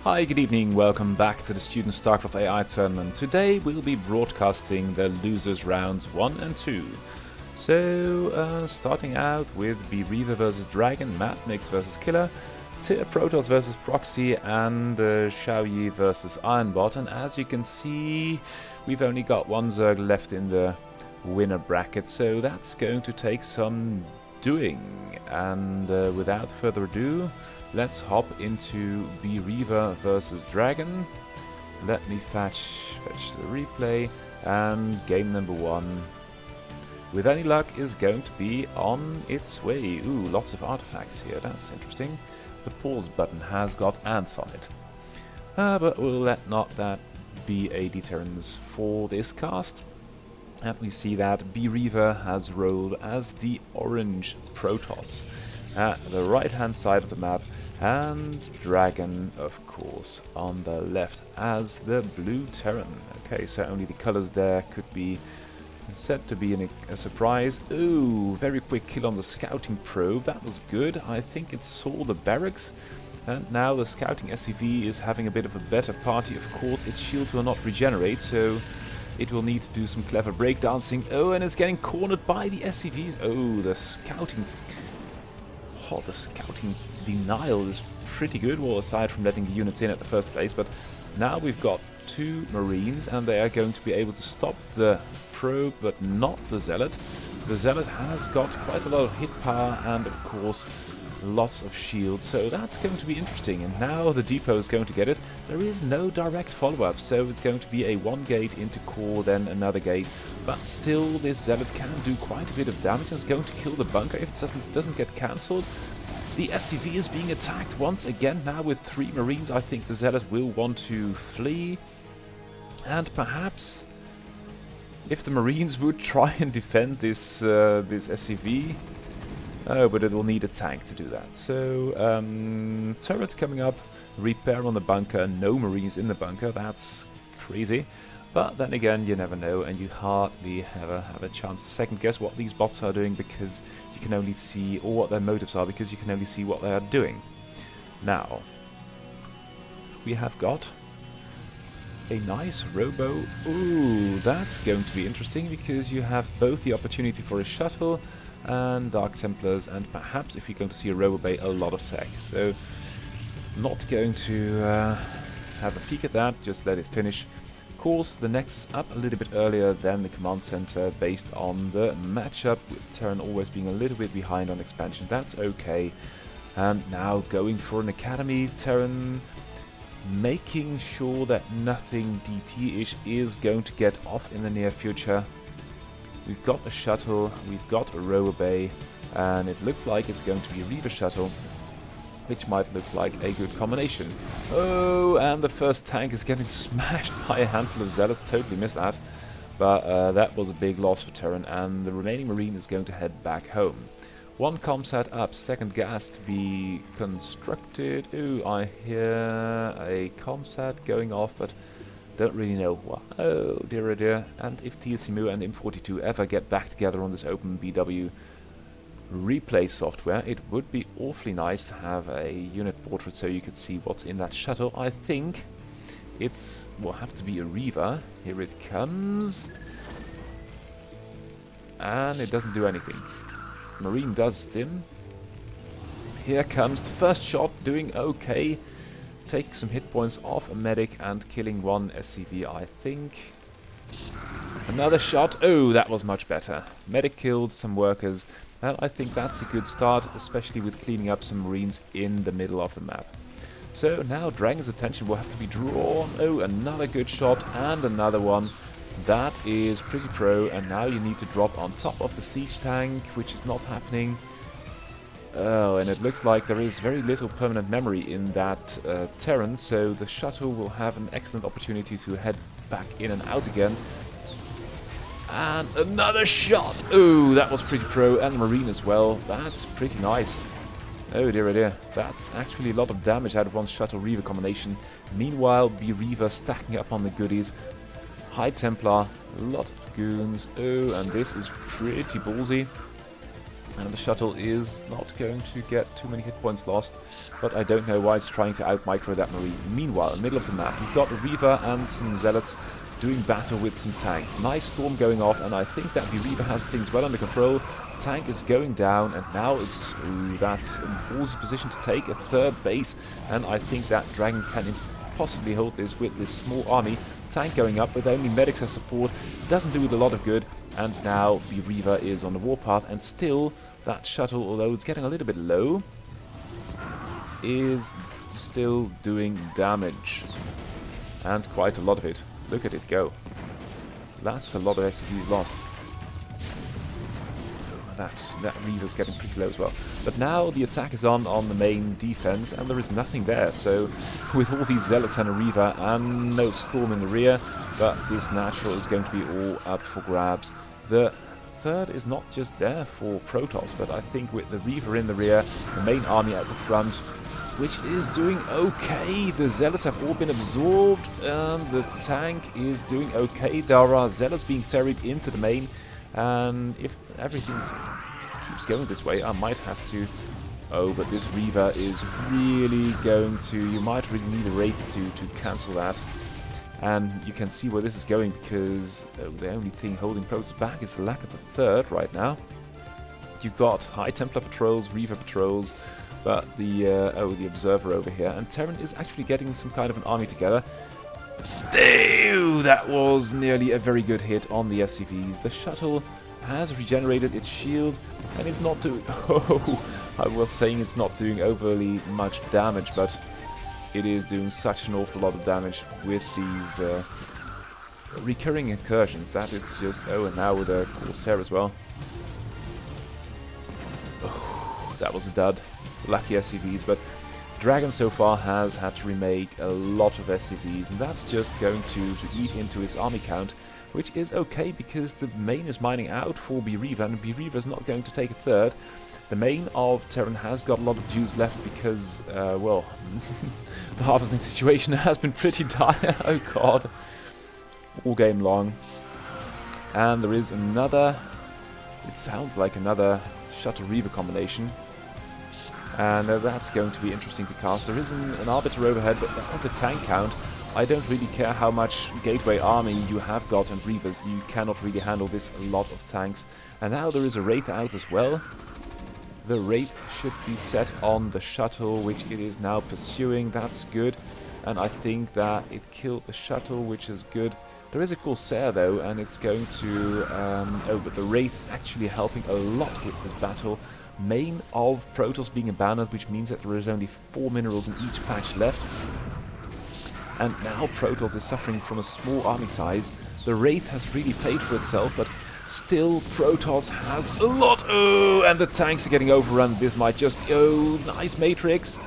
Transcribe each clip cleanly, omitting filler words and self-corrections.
Hi, good evening, welcome back to the Student StarCraft AI tournament. Today we'll be broadcasting the losers rounds 1 and 2. So, starting out with Reaver versus Dragon, Mad Mix versus Killer, Protoss versus Proxy, and Xiao Yi versus Ironbot. And as you can see, we've only got one Zerg left in the winner bracket, so that's going to take some doing. And without further ado, let's hop into Reaver versus Dragon. Let me fetch the replay, and game number 1, with any luck, is going to be on its way. Ooh, lots of artifacts here, that's interesting. The pause button has got ants on it. But we'll let not that be a deterrence for this cast. And we see that Reaver has rolled as the orange Protoss at the right hand side of the map, and Dragon, of course, on the left as the blue Terran. Okay, so only the colors there could be said to be a surprise. Ooh, very quick kill on the scouting probe. That was good. I think it saw the barracks. And now the scouting SCV is having a bit of a better party. Of course, its shield will not regenerate, so it will need to do some clever breakdancing. Oh, and it's getting cornered by the SCVs. Oh, the scouting denial is pretty good, well, aside from letting the units in at the first place. But now we've got 2 Marines, and they are going to be able to stop the probe, but not the Zealot. The Zealot has got quite a lot of hit power and, of course, lots of shield, so that's going to be interesting. And now the depot is going to get it. There is no direct follow-up, so it's going to be a 1 gate into core, then another gate. But still, this Zealot can do quite a bit of damage and is going to kill the bunker if it doesn't get cancelled. The SCV is being attacked once again, now with 3 Marines. I think the Zealot will want to flee. And perhaps, if the Marines would try and defend this SCV... Oh, but it will need a tank to do that. So, turrets coming up, repair on the bunker, no Marines in the bunker, that's crazy. But then again, you never know, and you hardly ever have a chance to second guess what these bots are doing, because you can only see, or what their motives are, because you can only see what they are doing. Now, we have got a nice robo. Ooh, that's going to be interesting, because you have both the opportunity for a shuttle and Dark Templars, and perhaps, if you're going to see a robo bay, a lot of tech. So, not going to have a peek at that, just let it finish. Of course, the next up a little bit earlier than the command center, based on the matchup, with Terran always being a little bit behind on expansion. That's okay. And now going for an academy Terran, making sure that nothing DT-ish is going to get off in the near future. We've got a shuttle, we've got a rover bay, and it looks like it's going to be a Reaver shuttle, which might look like a good combination. Oh, and the first tank is getting smashed by a handful of Zealots, totally missed that. But that was a big loss for Terran, and the remaining Marine is going to head back home. 1 comsat up, second gas to be constructed. Ooh, I hear a comsat going off, but don't really know why. Oh dear, oh dear. And if TSMU and M42 ever get back together on this open BW replay software, it would be awfully nice to have a unit portrait so you could see what's in that shuttle. I think it will have to be a Reaver. Here it comes. And it doesn't do anything. Marine does stim. Here comes the first shot, doing okay. Take some hit points off a medic and killing 1 SCV, I think. Another shot. Oh, that was much better. Medic killed some workers, and I think that's a good start, especially with cleaning up some Marines in the middle of the map. So now Dragon's attention will have to be drawn. Oh, another good shot, and another one. That is pretty pro, and now you need to drop on top of the siege tank, which is not happening. Oh, and it looks like there is very little permanent memory in that Terran, so the shuttle will have an excellent opportunity to head back in and out again. And another shot! Oh, that was pretty pro, and the Marine as well. That's pretty nice. Oh dear, oh dear. That's actually a lot of damage out of 1 shuttle-Reaver combination. Meanwhile, Reaver stacking up on the goodies. High Templar, a lot of goons. Oh, and this is pretty ballsy. And the shuttle is not going to get too many hit points lost, but I don't know why it's trying to out-micro that Marine. Meanwhile, in the middle of the map, you've got a Reaver and some Zealots doing battle with some tanks. Nice storm going off, and I think that the Reaver has things well under control. Tank is going down, and now it's... Ooh, that's a ballsy position to take, a third base, and I think that Dragon can possibly hold this with this small army. Tank going up with only medics as support doesn't do it a lot of good, and now the Reaver is on the warpath, and still that shuttle, although it's getting a little bit low, is still doing damage, and quite a lot of it. Look at it go. That's a lot of SCVs lost. That Reaver's getting pretty low as well. But now the attack is on the main defense, and there is nothing there. So with all these Zealots and a Reaver and no Storm in the rear, but this Natural is going to be all up for grabs. The third is not just there for Protoss, but I think with the Reaver in the rear, the main army at the front, which is doing okay. The Zealots have all been absorbed, and the tank is doing okay. There are Zealots being ferried into the main, and if everything keeps going this way, I might have to... Oh, but this Reaver is really going to... You might really need a Wraith to cancel that. And you can see where this is going, because the only thing holding Protoss back is the lack of a third right now. You've got High Templar patrols, Reaver patrols, but the Observer over here. And Terran is actually getting some kind of an army together. Ew, that was nearly a very good hit on the SCVs. The shuttle has regenerated its shield, and it's not doing... Oh, I was saying it's not doing overly much damage, but it is doing such an awful lot of damage with these recurring incursions that it's just... Oh, and now with a Corsair as well. Oh, that was a dud. Lucky SCVs, but Dragon so far has had to remake a lot of SCVs, and that's just going to eat into its army count, which is okay because the main is mining out for B-Reaver, and B-Reaver is not going to take a third. The main of Terran has got a lot of juice left because, well, the harvesting situation has been pretty dire. Oh god. All game long. And there is another, it sounds like another Shuttle Reaver combination. And that's going to be interesting to cast. There is an Arbiter overhead, but on the tank count, I don't really care how much Gateway army you have got and Reavers. You cannot really handle this lot of tanks. And now there is a Wraith out as well. The Wraith should be set on the shuttle, which it is now pursuing. That's good. And I think that it killed the shuttle, which is good. There is a Corsair though, and it's going to... oh, but the Wraith actually helping a lot with this battle. Main of Protoss being abandoned, which means that there is only 4 minerals in each patch left. And now Protoss is suffering from a small army size. The Wraith has really paid for itself, but still Protoss has a lot. Oh, and the tanks are getting overrun. This might just be... Oh, nice Matrix.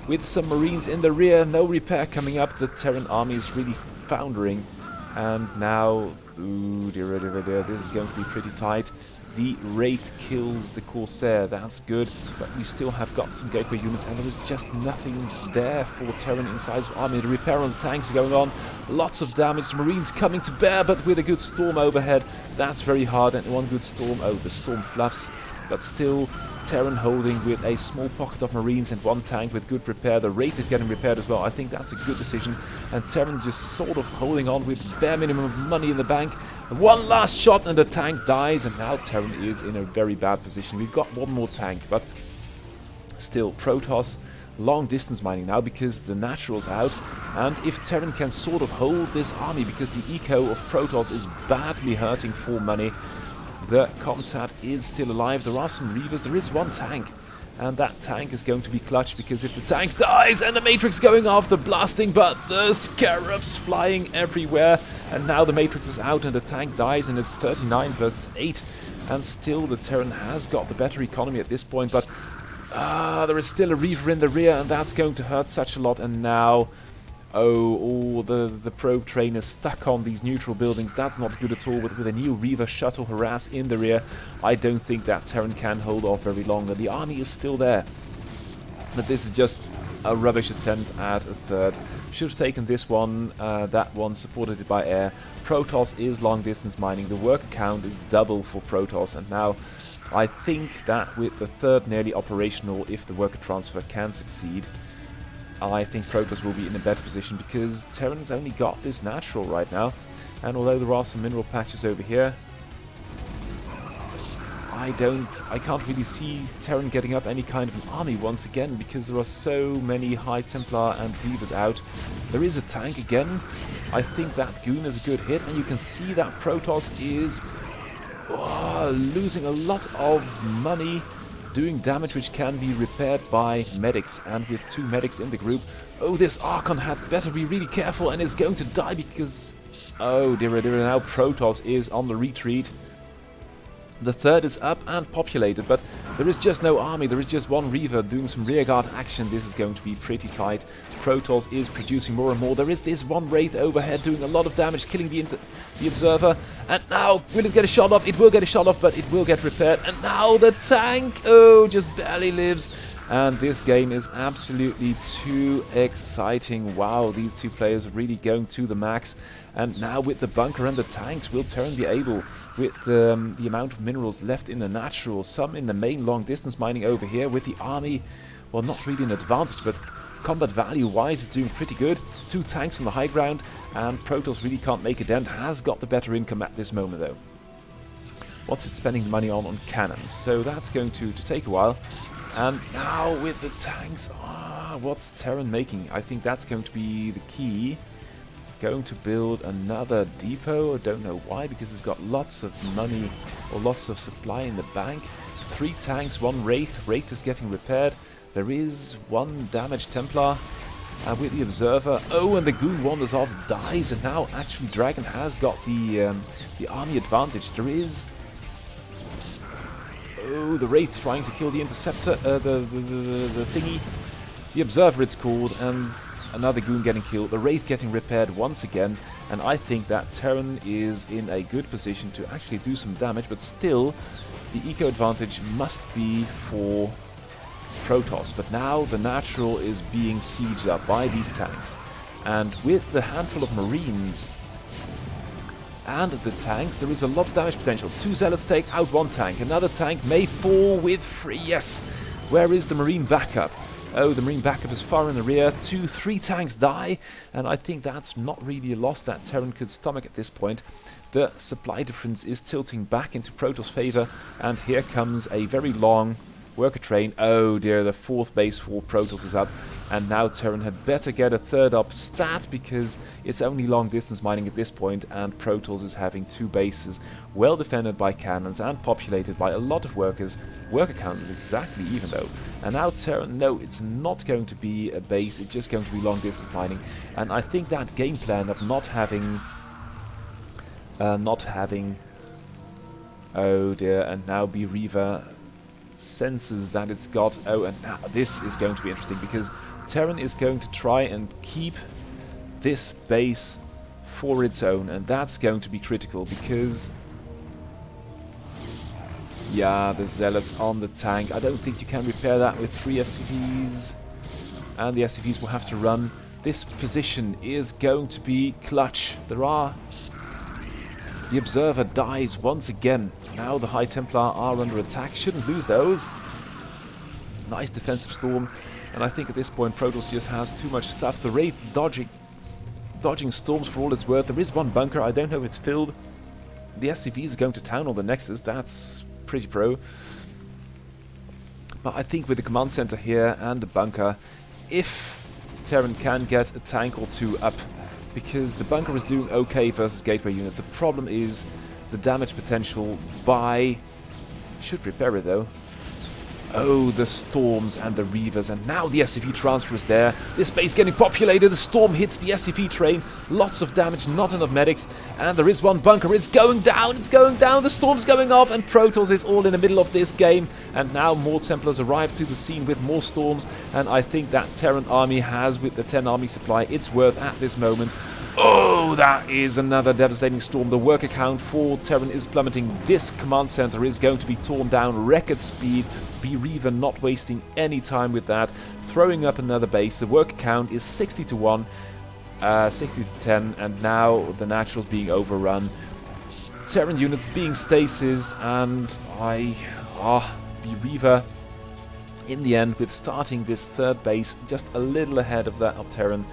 With some Marines in the rear, no repair coming up. The Terran army is really foundering. And now... Ooh, dear, this is going to be pretty tight. The Wraith kills the Corsair, that's good, but we still have got some Gateway units, and there is just nothing there for Terran inside the army. The repair on the tanks are going on, lots of damage, the Marines coming to bear, but with a good storm overhead, that's very hard, and one good storm, oh, the storm fluffs, but still Terran holding with a small pocket of Marines and one tank with good repair. The Wraith is getting repaired as well. I think that's a good decision. And Terran just sort of holding on with bare minimum of money in the bank. One last shot and the tank dies. And now Terran is in a very bad position. We've got one more tank, but still Protoss long distance mining now because the Natural's out. And if Terran can sort of hold this army, because the eco of Protoss is badly hurting for money. The Comsat is still alive. There are some Reavers. There is one tank. And that tank is going to be clutch, because if the tank dies and the Matrix going off, the blasting, but the Scarabs flying everywhere. And now the Matrix is out and the tank dies, and it's 39 versus 8. And still the Terran has got the better economy at this point, but there is still a Reaver in the rear, and that's going to hurt such a lot. And now... Oh, the probe train is stuck on these neutral buildings. That's not good at all. With a new Reaver shuttle harass in the rear, I don't think that Terran can hold off very long. The army is still there. But this is just a rubbish attempt at a third. Should have taken this one, that one, supported it by air. Protoss is long distance mining. The worker count is double for Protoss, and now I think that with the third nearly operational, if the worker transfer can succeed, I think Protoss will be in a better position because Terran's only got this natural right now. And although there are some mineral patches over here, I can't really see Terran getting up any kind of an army once again because there are so many High Templar and Reavers out. There is a tank again. I think that Goon is a good hit, and you can see that Protoss is losing a lot of money doing damage which can be repaired by medics, and with 2 medics in the group, this Archon had better be really careful and is going to die because, oh dear, now Protoss is on the retreat. The third is up and populated, but there is just no army. There is just one Reaver doing some rearguard action. This is going to be pretty tight. Protoss is producing more and more. There is this one Wraith overhead doing a lot of damage, killing the Observer. And now, will it get a shot off? It will get a shot off, but it will get repaired. And now the tank, just barely lives. And this game is absolutely too exciting. Wow, these 2 players are really going to the max. And now with the bunker and the tanks, will Terran be able, with the amount of minerals left in the natural, some in the main long distance mining over here, with the army, well, not really an advantage, but combat value wise it's doing pretty good. 2 tanks on the high ground, and Protoss really can't make a dent, has got the better income at this moment though. What's it spending money on cannons? So that's going to take a while. And now with the tanks, what's Terran making? I think that's going to be the key. Going to build another depot. I don't know why, because it's got lots of money or lots of supply in the bank. 3 tanks, 1 Wraith. Wraith is getting repaired. There is 1 damaged Templar with the Observer. And the Goon wanders off, dies, and now actually Dragon has got the army advantage. There is the Wraith trying to kill the Interceptor, the thingy. The Observer it's called, and another Goon getting killed. The Wraith getting repaired once again, and I think that Terran is in a good position to actually do some damage, but still, the eco advantage must be for Protoss. But now the natural is being sieged up by these tanks, and with the handful of Marines and the tanks, there is a lot of damage potential. 2 Zealots take out 1 tank. Another tank may fall with 3. Yes! Where is the Marine backup? The Marine backup is far in the rear. 3 tanks die. And I think that's not really a loss that Terran could stomach at this point. The supply difference is tilting back into Protoss' favor. And here comes a very long worker train. Oh dear, the 4th base for Protoss is up. And now Terran had better get a 3rd up stat, because it's only long distance mining at this point, and Protoss is having 2 bases well defended by cannons and populated by a lot of workers. Worker count is exactly even though. And now Terran, no, it's not going to be a base, it's just going to be long distance mining. And I think that game plan of not having oh dear, and now B-Reaver senses that it's got, and now this is going to be interesting, because Terran is going to try and keep this base for its own, and that's going to be critical, because yeah, the Zealots on the tank, I don't think you can repair that with 3 SCVs, and the SCVs will have to run. This position is going to be clutch. The Observer dies once again. Now the High Templar are under attack. Shouldn't lose those. Nice defensive storm. And I think at this point Protoss just has too much stuff. The Wraith dodging storms for all it's worth. There is 1 bunker. I don't know if it's filled. The SCVs are going to town on the Nexus. That's pretty pro. But I think with the command center here and the bunker, if Terran can get a tank or 2 up, because the bunker is doing okay versus gateway units. The problem is the damage potential by... should repair it though. Oh, the storms and the Reavers, and now the SCV transfer is there. This base getting populated, the storm hits the SCV train, lots of damage, not enough medics, and there is 1 bunker, it's going down, the storm's going off, and Protoss is all in the middle of this game, and now more Templars arrive to the scene with more storms, and I think that Terran army has, with the 10 army supply, its worth at this moment. Oh, that is another devastating storm. The worker count for Terran is plummeting. This command center is going to be torn down, record speed. B-Reaver not wasting any time with that. Throwing up another base. The worker count is 60 to 1, 60 to 10, and now the naturals being overrun. Terran units being stasised, and Reaver in the end with starting this third base just a little ahead of that of Terran,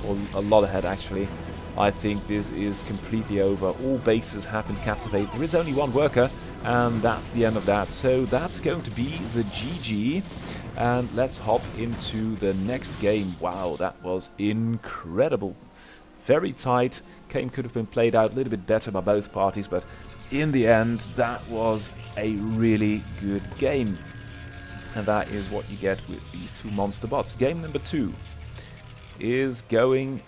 or a lot ahead actually. I think this is completely over. All bases have been captivated. There is only one worker, and that's the end of that. So that's going to be the GG. And let's hop into the next game. Wow, that was incredible. Very tight. Game could have been played out a little bit better by both parties, but in the end, that was a really good game. And that is what you get with these two monster bots. Game number 2 is going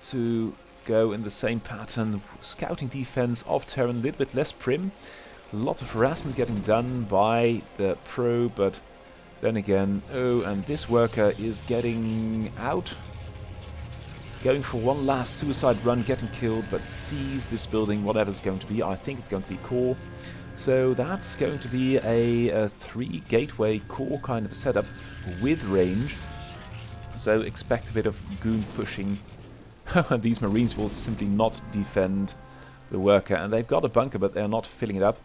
to go in the same pattern. Scouting defense of Terran, a little bit less prim. A lot of harassment getting done by the pro, but then again, oh, and this worker is getting out. Going for one last suicide run, getting killed, but sees this building, whatever it's going to be. I think it's going to be core. So that's going to be a 3 gateway core kind of a setup with range. So expect a bit of goon pushing. These Marines will simply not defend the worker, and they've got a bunker, but they're not filling it up.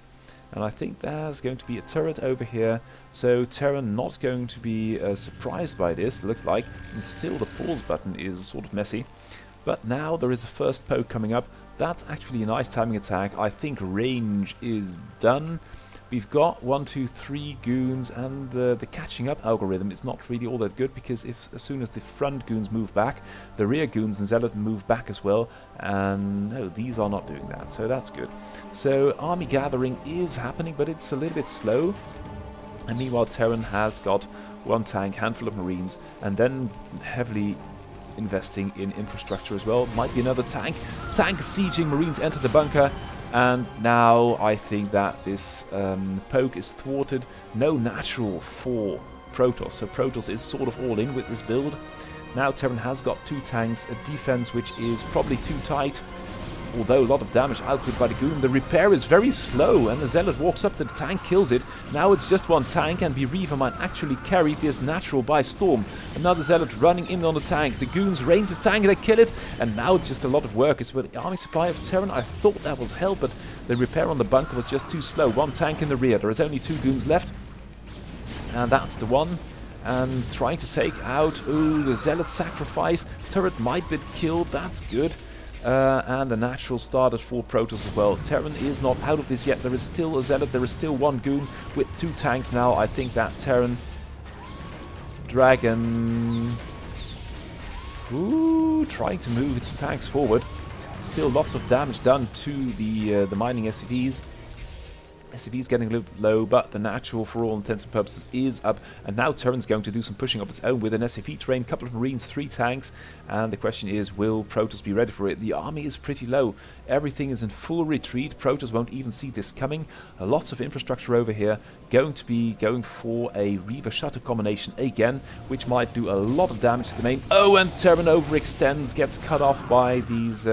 And I think there's going to be a turret over here, so Terran not going to be surprised by this, looks like. And still the pause button is sort of messy. But now there is a first poke coming up. That's actually a nice timing attack. I think range is done. We've got 1, 2, 3 goons, and the catching up algorithm is not really all that good, because as soon as the front goons move back, the rear goons and Zealot move back as well, and no, these are not doing that, so that's good. So army gathering is happening, but it's a little bit slow, and meanwhile Terran has got 1 tank, handful of Marines, and then heavily investing in infrastructure as well. Might be another tank. Tank sieging, Marines enter the bunker. And now I think that this poke is thwarted. No natural for Protoss, so Protoss is sort of all in with this build. Now Terran has got 2 tanks, a defense which is probably too tight, although a lot of damage output by the goon. The repair is very slow, and the Zealot walks up to the tank, kills it. Now it's just 1 tank, and Reaver might actually carry this natural by storm. Another Zealot running in on the tank. The goons range the tank, they kill it, and now just a lot of workers with the army supply of Terran. I thought that was hell, but the repair on the bunker was just too slow. 1 tank in the rear. There is only 2 goons left, and that's the one. And trying to take out, ooh, the Zealot sacrificed. Turret might be killed, that's good. And the natural started for Protoss as well. Terran is not out of this yet. There is still a Zealot. There is still 1 goon with 2 tanks now. I think that Terran Dragon, ooh, trying to move its tanks forward. Still lots of damage done to the mining SCVs. SCV's getting a little bit low, but the natural, for all intents and purposes, is up. And now Terran's going to do some pushing of its own with an SCV train, couple of Marines, 3 tanks. And the question is, will Protoss be ready for it? The army is pretty low. Everything is in full retreat. Protoss won't even see this coming. Lots of infrastructure over here. Going to be going for a Reaver Shutter combination again, which might do a lot of damage to the main. Oh, and Terran overextends, gets cut off by these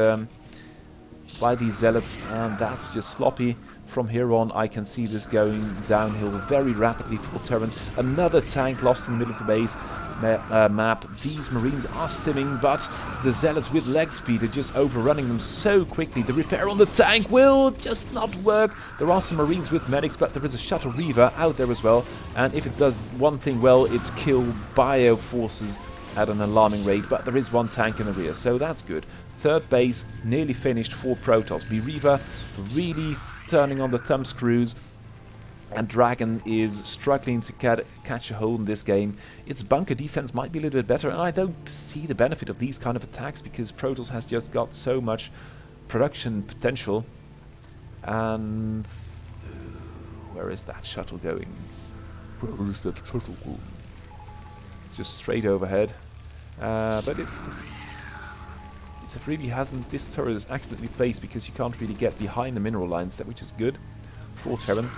Zealots, and that's just sloppy. From here on, I can see this going downhill very rapidly for Terran. Another tank lost in the middle of the base map. These Marines are stimming, but the Zealots with leg speed are just overrunning them so quickly. The repair on the tank will just not work. There are some Marines with medics, but there is a Shuttle Reaver out there as well. And if it does one thing well, it's kill bio forces at an alarming rate, but there is 1 tank in the rear, so that's good. Third base nearly finished for Protoss. Reaver really turning on the thumb screws, and Dragon is struggling to catch a hold in this game. Its bunker defense might be a little bit better, and I don't see the benefit of these kind of attacks because Protoss has just got so much production potential. And where is that shuttle going? Where is that shuttle going? Just straight overhead. But it really hasn't. This turret is accidentally placed because you can't really get behind the mineral lines, which is good for Terran.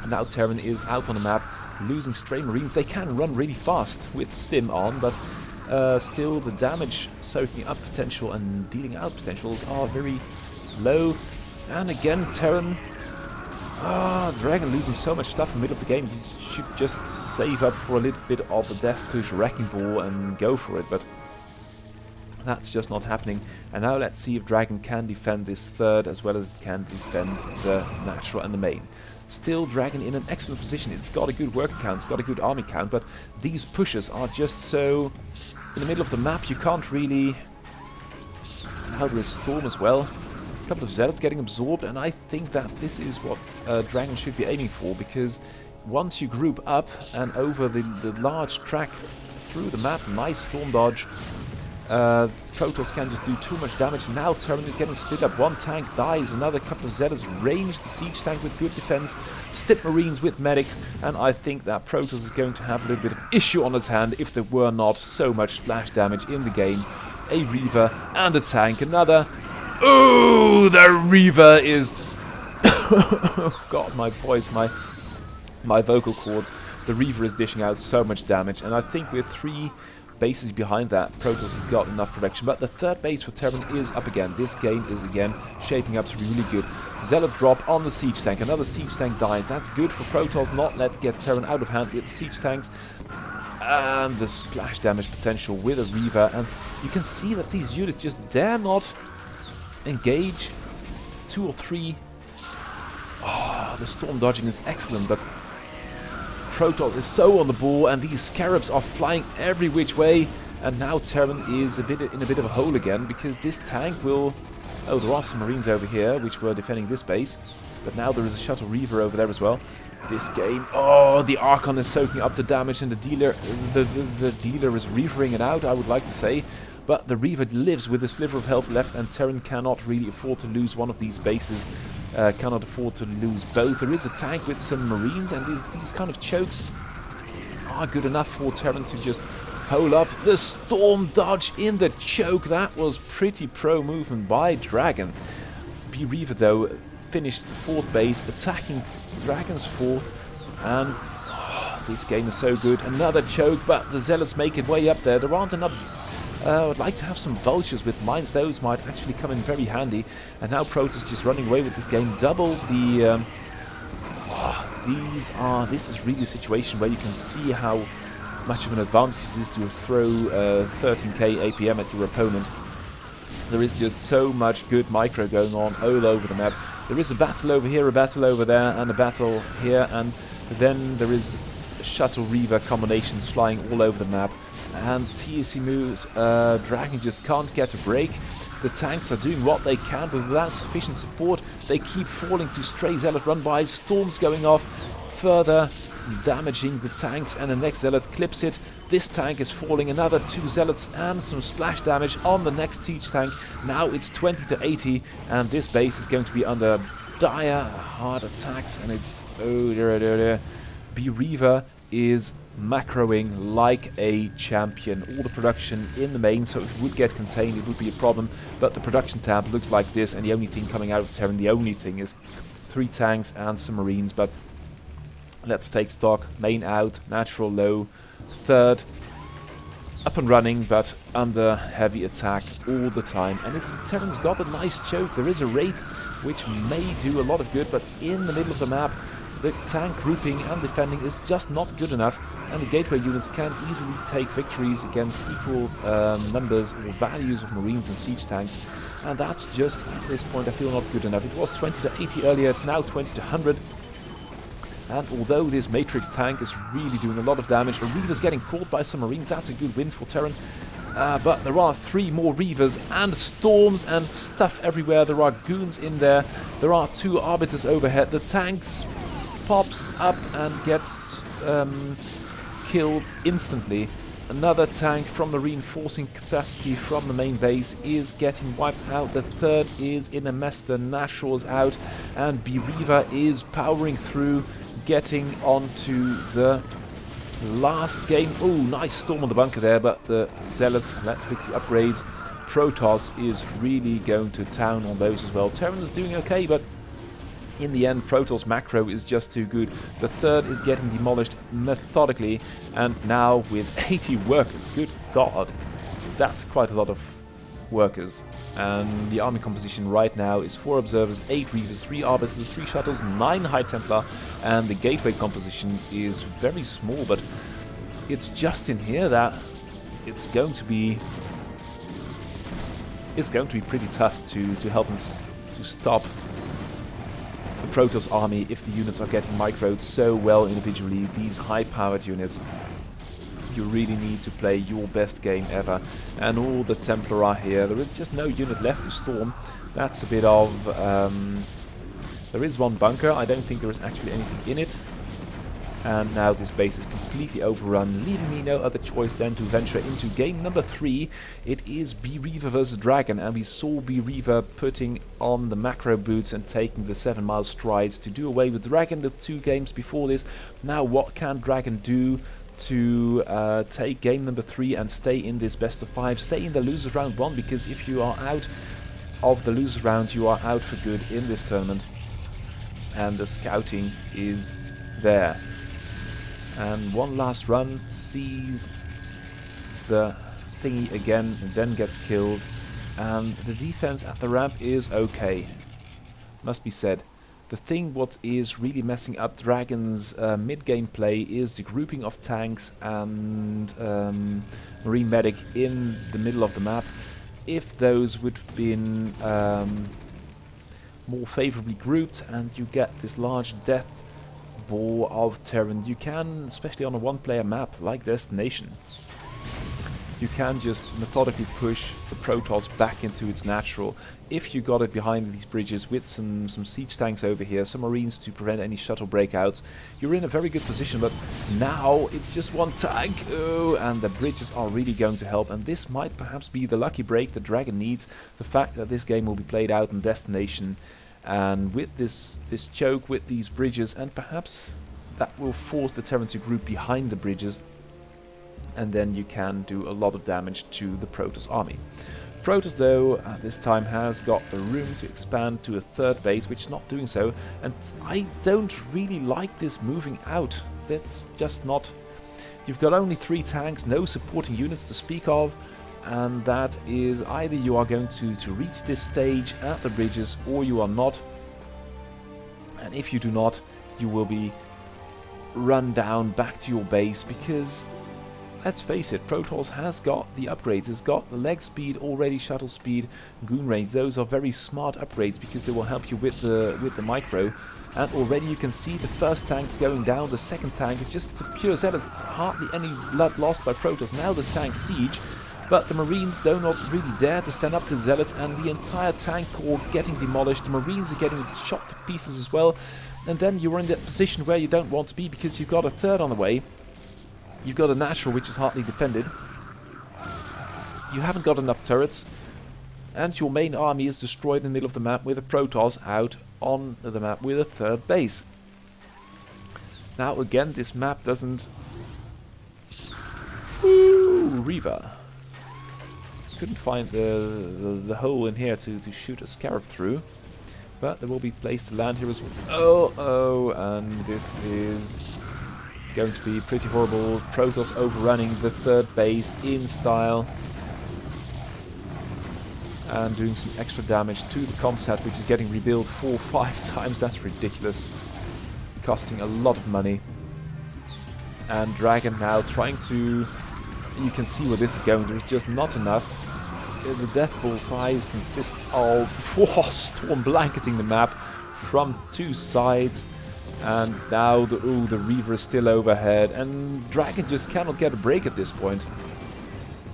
And now Terran is out on the map, losing stray Marines. They can run really fast with Stim on, but still the damage soaking up potential and dealing out potentials are very low. And again, Terran. Dragon losing so much stuff in the middle of the game. You should just save up for a little bit of a death push wrecking ball and go for it. But That's just not happening. And now let's see if Dragon can defend this third as well as it can defend the natural and the main. Still, Dragon in an excellent position. It's got a good worker count, it's got a good army count, but these pushes are just so in the middle of the map. You can't really... Now there is Storm as well. A couple of Zealots getting absorbed, and I think that this is what Dragon should be aiming for, because once you group up and over the large track through the map, nice Storm dodge, Protoss can just do too much damage. Now Terran is getting split up. One tank dies, another couple of Zealots range the siege tank with good defense, Stip Marines with medics, and I think that Protoss is going to have a little bit of issue on its hand if there were not so much splash damage in the game. A Reaver and a tank, another... Ooh, the Reaver is... God, my voice, my vocal cords. The Reaver is dishing out so much damage, and I think with 3 bases behind that, Protoss has got enough production. But the third base for Terran is up again. This game is again shaping up to be really good. Zealot drop on the siege tank. Another siege tank dies. That's good for Protoss. Not let get Terran out of hand with siege tanks. And the splash damage potential with a Reaver. And you can see that these units just dare not engage. 2 or 3. Oh, the storm dodging is excellent, but Protoss is so on the ball, and these scarabs are flying every which way, and now Terran is in a bit of a hole again, because this tank will... Oh, there are some Marines over here which were defending this base, but now there is a Shuttle Reaver over there as well. This game... Oh, the Archon is soaking up the damage, and the dealer is reavering it out, I would like to say. But the Reaver lives with a sliver of health left, and Terran cannot really afford to lose one of these bases. Cannot afford to lose both. There is a tank with some Marines, and these kind of chokes are good enough for Terran to just hold up. The Storm dodge in the choke, that was pretty pro movement by Dragon. B-Reaver, though, finished the 4th base, attacking Dragon's 4th, and this game is so good. Another choke, but the Zealots make it way up there. There aren't enough... I would like to have some vultures with mines. Those might actually come in very handy. And now Protoss just running away with this game. Double the... This is really a situation where you can see how much of an advantage it is to throw 13k APM at your opponent. There is just so much good micro going on all over the map. There is a battle over here, a battle over there, and a battle here. And then there is Shuttle Reaver combinations flying all over the map. And TSC moves, Dragon just can't get a break. The tanks are doing what they can, but without sufficient support, they keep falling to stray Zealot run-bys. Storms going off, further damaging the tanks, and the next Zealot clips it. This tank is falling, another 2 Zealots and some splash damage on the next siege tank. Now it's 20 to 80, and this base is going to be under dire, hard attacks, and it's... Oh, dear. B-Reaver is macroing like a champion. All the production in the main, so if it would get contained it would be a problem, but the production tab looks like this, and the only thing coming out of Terran, the only thing is 3 tanks and some Marines. But let's take stock. Main out, natural low, third up and running, but under heavy attack all the time. And Terran's got a nice choke. There is a Wraith which may do a lot of good, but in the middle of the map the tank grouping and defending is just not good enough, and the gateway units can easily take victories against equal numbers or values of Marines and siege tanks, and that's just, at this point, I feel not good enough. It was 20 to 80 earlier, it's now 20 to 100, and although this Matrix tank is really doing a lot of damage, a Reaver's getting caught by some Marines. That's a good win for Terran. But there are 3 more Reavers and Storms and stuff everywhere. There are goons in there. There are 2 Arbiters overhead. The tanks pops up and gets killed instantly. Another tank from the reinforcing capacity from the main base is getting wiped out. The third is in a mess. The Natural is out, and B-Reaver is powering through, getting onto the last game. Oh, nice storm on the bunker there, but the Zealots, let's look at the upgrades. Protoss is really going to town on those as well. Terran is doing okay, but in the end, Protoss macro is just too good. The third is getting demolished methodically, and now with 80 workers, good god, that's quite a lot of workers. And the army composition right now is 4 observers, 8 reavers, 3 arbiters, 3 shuttles, 9 high templar, and the gateway composition is very small, but it's just in here that it's going to be it's going to be pretty tough to help them to stop the Protoss army if the units are getting microed so well individually. These high-powered units, you really need to play your best game ever. And all the Templar are here. There is just no unit left to storm. That's a bit of... there is one bunker. I don't think there is actually anything in it. And now this base is completely overrun, leaving me no other choice than to venture into game number 3. It is B-Reaver versus Dragon, and we saw B-Reaver putting on the macro boots and taking the 7-mile strides to do away with Dragon the 2 games before this. Now what can Dragon do to take game number 3 and stay in this best of 5, stay in the losers round 1, because if you are out of the losers round, you are out for good in this tournament. And the scouting is there. And one last run sees the thingy again and then gets killed. And the defense at the ramp is okay, must be said. The thing what is really messing up Dragon's mid-game play is the grouping of tanks and Marine Medic in the middle of the map. If those would have been more favorably grouped and you get this large death ball of Terran, you can, especially on a one-player map like Destination, you can just methodically push the Protoss back into its natural. If you got it behind these bridges with some siege tanks over here, some Marines to prevent any shuttle breakouts, you're in a very good position. But now it's just one tank, and the bridges are really going to help. And this might perhaps be the lucky break that Dragon needs. The fact that this game will be played out in Destination, and with this choke, with these bridges, and perhaps that will force the Terran to group behind the bridges. And then you can do a lot of damage to the Protoss army. Protoss, though, at this time has got the room to expand to a 3rd base, which is not doing so. And I don't really like this moving out. That's just not... You've got only 3 tanks, no supporting units to speak of. And that is either you are going to reach this stage at the bridges or you are not. And if you do not, you will be run down back to your base, because... let's face it, Protoss has got the upgrades. It's got the leg speed already, shuttle speed, goon range. Those are very smart upgrades because they will help you with the micro. And already you can see the first tanks going down. The second tank is just a pure zealot. Hardly any blood lost by Protoss. Now the tank siege, but the Marines do not really dare to stand up to the zealots, and the entire tank corps getting demolished. The Marines are getting shot to pieces as well. And then you're in that position where you don't want to be, because you've got a 3rd on the way. You've got a natural which is hardly defended. You haven't got enough turrets. And your main army is destroyed in the middle of the map with a Protoss out on the map with a 3rd base. Now again, this map doesn't... Ooh, Reaver. Couldn't find the hole in here to shoot a Scarab through. But there will be place to land here as well. Oh, and this is... going to be pretty horrible. Protoss overrunning the 3rd base in style and doing some extra damage to the comsat, which is getting rebuilt 4 or 5 times. That's ridiculous, costing a lot of money. And Dragon now trying to... you can see where this is going. There's just not enough. The death ball size consists of storm blanketing the map from 2 sides. And now the Reaver is still overhead, and Dragon just cannot get a break at this point.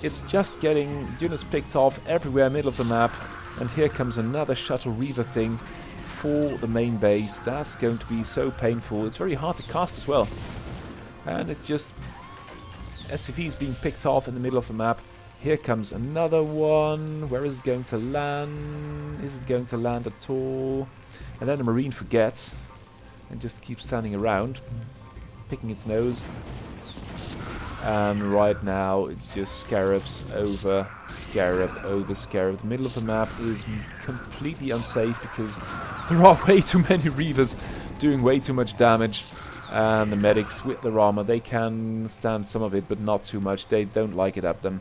It's just getting units picked off everywhere middle of the map, and here comes another shuttle Reaver thing for the main base. That's going to be so painful. It's very hard to cast as well. And it's just SCVs being picked off in the middle of the map. Here comes another one. Where is it going to land? Is it going to land at all? And then the Marine forgets and just keeps standing around, picking its nose. And right now it's just Scarabs over Scarab over Scarab. The middle of the map is completely unsafe because there are way too many Reavers doing way too much damage. And the medics with their armor, they can stand some of it, but not too much. They don't like it up them.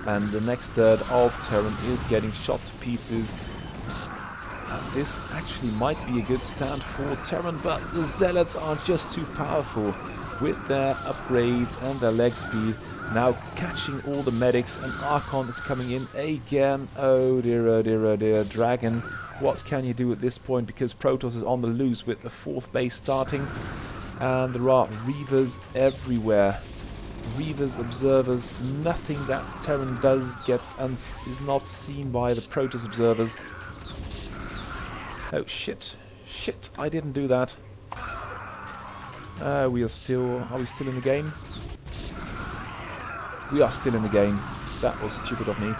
And the next 3rd of Terran is getting shot to pieces. And this actually might be a good stand for Terran, but the Zealots are just too powerful. with their upgrades and their leg speed. Now catching all the medics, and Archon is coming in again. Oh dear, oh dear, oh dear. Dragon, what can you do at this point? Because Protoss is on the loose with the 4th base starting. And there are Reavers everywhere. Reavers, observers, nothing that Terran does gets and is not seen by the Protoss observers. Oh shit. Shit, I didn't do that. Are we still in the game? We are still in the game. That was stupid of me.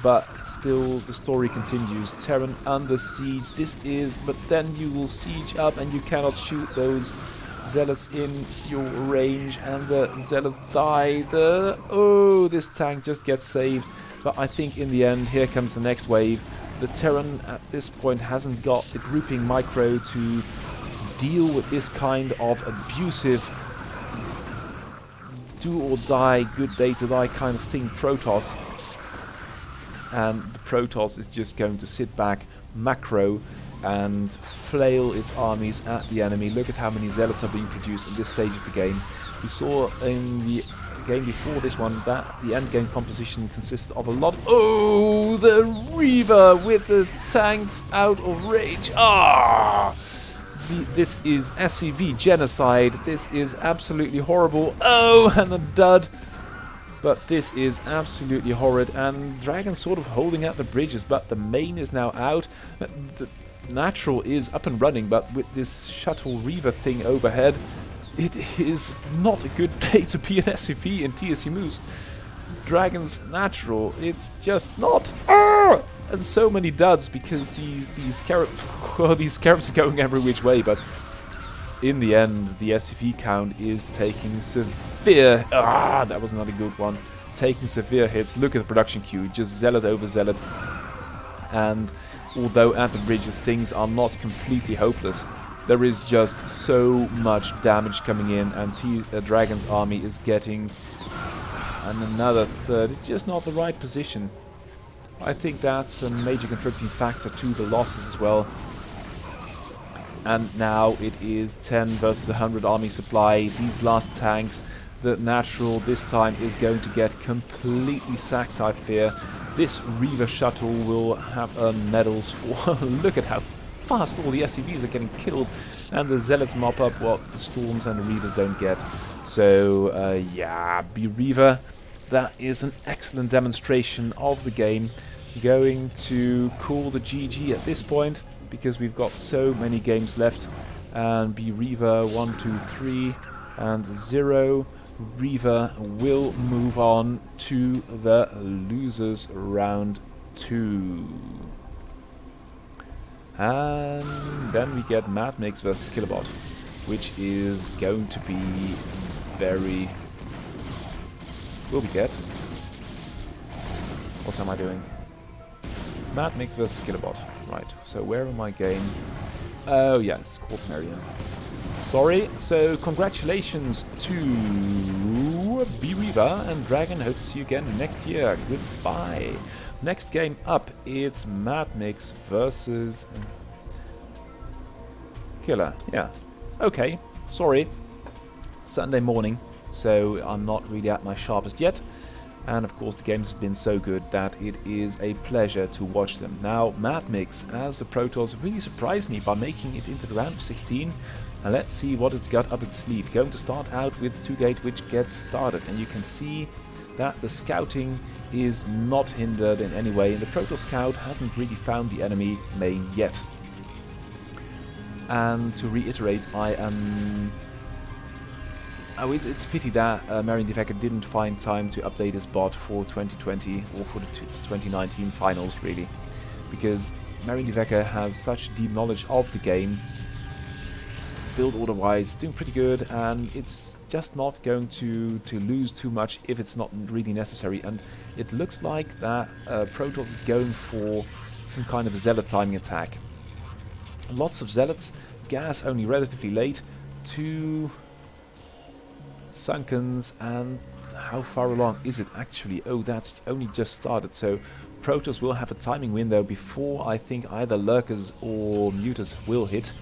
But still, the story continues. Terran under siege. But then you will siege up and you cannot shoot those zealots in your range, and the zealots die. This tank just gets saved. But I think in the end, here comes the next wave. The Terran at this point hasn't got the grouping micro to deal with this kind of abusive do or die, good day to die kind of thing, Protoss. And the Protoss is just going to sit back, macro, and flail its armies at the enemy. Look at how many zealots are being produced at this stage of the game. We saw in the game before this one that the end game composition consists of a lot. Oh, the Reaver with the tanks out of range. This is SCV genocide. This is absolutely horrible. Oh, and the dud. But this is absolutely horrid. And Dragon sort of holding out the bridges, but the main is now out. The natural is up and running, but with this shuttle Reaver thing overhead, it is not a good day to be an SCV in TSC moves. Dragon's natural, it's just not. And so many duds because these carrots are going every which way. But in the end, the SCV count is taking severe. That was not a good one. Taking severe hits. Look at the production queue, just zealot over zealot. And although at the bridges things are not completely hopeless, there is just so much damage coming in, and Dragon's army is getting another third. It's just not the right position. I think that's a major contributing factor to the losses as well. And now it is 10 versus 100 army supply. These last tanks, the natural this time is going to get completely sacked, I fear. This Reaver shuttle will have earned medals for... Look at how fast all the SCVs are getting killed, and the zealots mop up what the storms and the Reavers don't get. So yeah, be Reaver. That is an excellent demonstration of the game. Going to call the GG at this point because we've got so many games left. And be Reaver 1, 2, 3 and 0. Reaver will move on to the losers round 2. And then we get Mad Mix versus Killabot, which is going to be very... Will we get? What am I doing? Mad Mix versus Killabot. Right, so where am I going? Oh yeah, it's called Marion. Sorry, so congratulations to B-Reaver and Dragon. Hope to see you again next year. Goodbye. Next game up, it's Mad Mix versus Killer. Yeah. Okay, sorry. Sunday morning, so I'm not really at my sharpest yet. And of course the games have been so good that it is a pleasure to watch them. Now, Mad Mix, as the Protoss, really surprised me by making it into the round of 16. And let's see what it's got up its sleeve. Going to start out with 2-gate, which gets started. And you can see that the scouting is not hindered in any way. And the Protoss scout hasn't really found the enemy main yet. And to reiterate, I am... Oh, it's a pity that Marion Devecker didn't find time to update his bot for 2020 or for the 2019 finals, really. Because Marion Devecker has such deep knowledge of the game, build order-wise, doing pretty good, and it's just not going to lose too much if it's not really necessary. And it looks like that Protoss is going for some kind of a zealot timing attack. Lots of zealots, gas only relatively late, 2 Sunkens, and how far along is it actually? Oh, that's only just started, so Protoss will have a timing window before I think either Lurkers or Mutas will hit.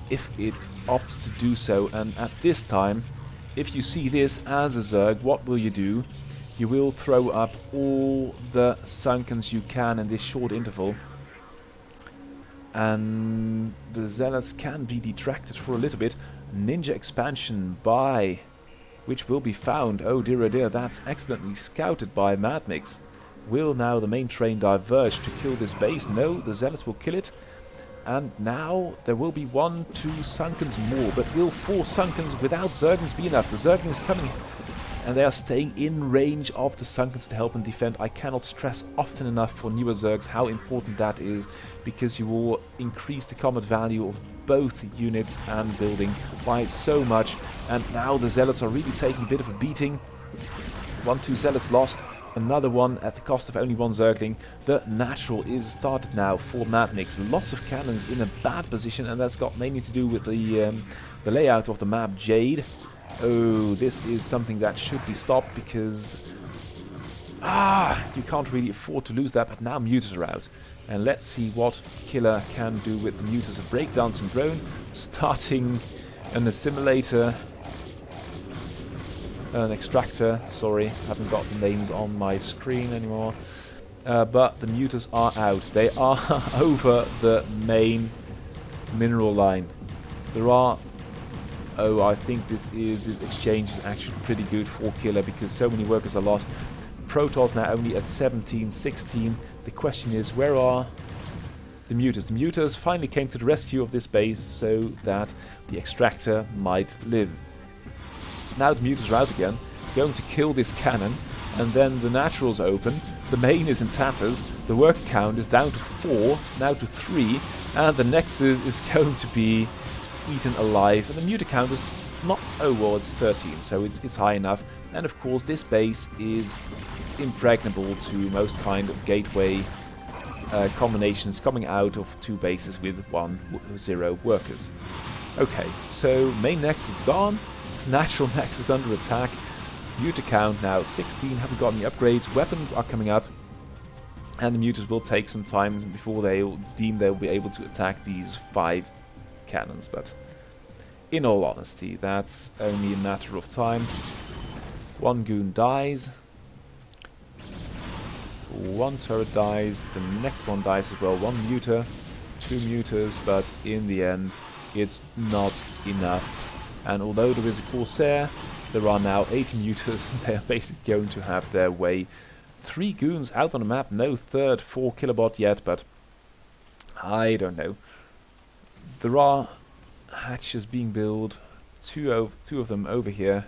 If it opts to do so. And at this time, if you see this as a Zerg, what will you do? You will throw up all the Sunkens you can in this short interval. And the Zealots can be detracted for a little bit. Ninja expansion by... which will be found. Oh dear, that's excellently scouted by Madmix. Will now the main train diverge to kill this base? No, the Zealots will kill it. And now there will be 1, 2 Sunkens more. But will 4 Sunkens without Zerglings be enough? The Zerglings coming, and they are staying in range of the Sunkens to help and defend. I cannot stress often enough for newer Zergs how important that is, because you will increase the combat value of both units and building by so much. And now the Zealots are really taking a bit of a beating. 1, 2 Zealots lost. Another one at the cost of only 1 Zergling. The natural is started now for Madmix. Lots of cannons in a bad position, and that's got mainly to do with the layout of the map Jade. Oh, this is something that should be stopped, because you can't really afford to lose that. But now Mutas are out, and let's see what Killer can do with the Mutas. A breakdancing drone, starting an assimilator. An extractor, sorry, haven't got the names on my screen anymore. But the Mutas are out. They are over the main mineral line. There are... oh, I think this exchange is actually pretty good for Killer, because so many workers are lost. Protoss now only at 17, 16. The question is, where are the Mutas? The Mutas finally came to the rescue of this base so that the extractor might live. Now the Mutas are out again, going to kill this cannon, and then the naturals open. The main is in tatters, the worker count is down to 4, now to 3, and the Nexus is going to be eaten alive. And the Muta count is not... oh, well, it's 13, so it's high enough. And of course this base is impregnable to most kind of gateway combinations coming out of 2 bases with 1-0 workers. Okay, so main Nexus is gone. Natural Nexus under attack. Muta count now 16, haven't got any upgrades. Weapons are coming up, and the Mutas will take some time before they'll be able to attack these 5 cannons. But in all honesty, that's only a matter of time. 1 goon dies. 1 turret dies. The next one dies as well. 1 Muta, 2 Mutas, but in the end, it's not enough. And although there is a Corsair, there are now 80 Mutas, and they are basically going to have their way. 3 goons out on the map, no third 4 Killabot yet, but I don't know. There are hatches being built, two of them over here,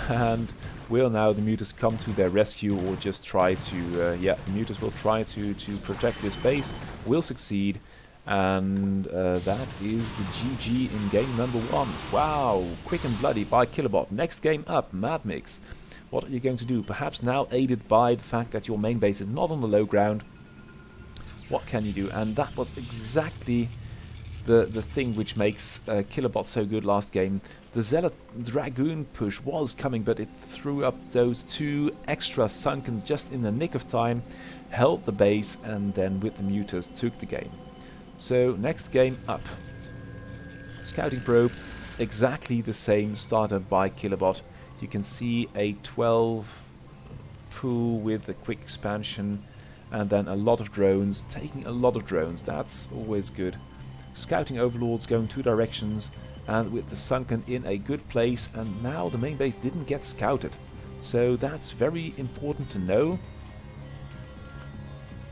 and will now the Mutas come to their rescue, or just try to, yeah, the Mutas will try to protect this base, will succeed. And that is the GG in game number 1. Wow, quick and bloody by Killabot. Next game up, Madmix. What are you going to do? Perhaps now aided by the fact that your main base is not on the low ground. What can you do? And that was exactly the thing which makes Killabot so good last game. The Zealot Dragoon push was coming, but it threw up those 2 extra Sunken just in the nick of time, held the base, and then with the Mutas took the game. So, next game up. Scouting probe, exactly the same, started by Killabot. You can see a 12 pool with a quick expansion, and then a lot of drones, taking a lot of drones, that's always good. Scouting overlords going 2 directions, and with the Sunken in a good place, and now the main base didn't get scouted. So that's very important to know.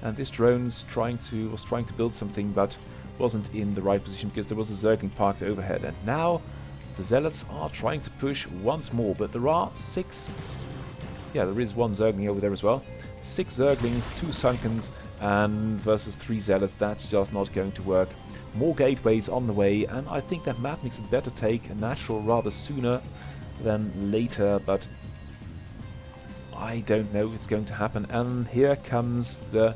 And this drone was trying to build something, but wasn't in the right position because there was a Zergling parked overhead. And now the Zealots are trying to push once more, but there are 6... yeah, there is 1 Zergling over there as well. 6 Zerglings, 2 Sunkens, and versus 3 Zealots. That's just not going to work. More gateways on the way, and I think that Madmix had better take a natural rather sooner than later, but I don't know if it's going to happen. And here comes the...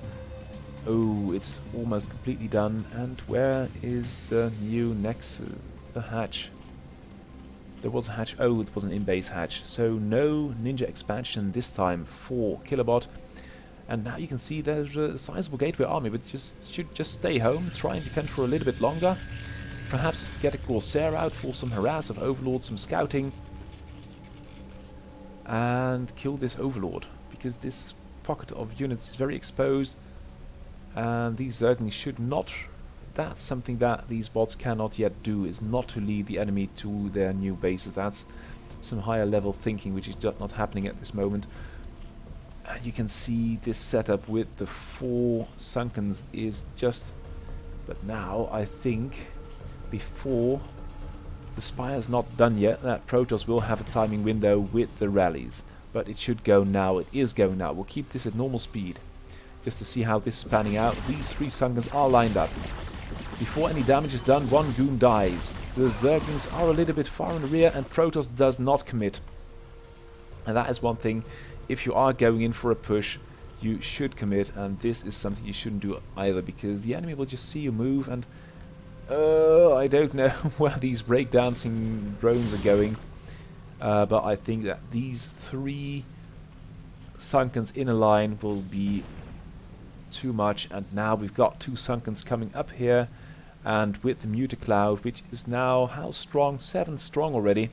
oh, it's almost completely done. And where is the new Nexus? The hatch. There was a hatch. Oh, it was an in-base hatch. So no ninja expansion this time for Killabot. And now you can see there's a sizable gateway army, but should just stay home, try and defend for a little bit longer. perhaps get a Corsair out for some harass of Overlord, some scouting, and kill this Overlord, because this pocket of units is very exposed, and these Zerglings should not... That's something that these bots cannot yet do, is not to lead the enemy to their new bases. That's some higher level thinking which is just not happening at this moment. And you can see this setup with the 4 Sunkens is just... But now I think before the Spire's not done yet, that Protoss will have a timing window with the rallies. But it should go now. It is going now. We'll keep this at normal speed just to see how this is panning out. These 3 Sunkens are lined up. Before any damage is done, 1 goon dies. The Zerglings are a little bit far in the rear and Protoss does not commit. And that is one thing. If you are going in for a push, you should commit, and this is something you shouldn't do either, because the enemy will just see you move and... I don't know where these breakdancing drones are going. But I think that these 3 Sunkens in a line will be too much, and now we've got 2 Sunkens coming up here, and with the Muta Cloud, which is now how strong? 7 strong already.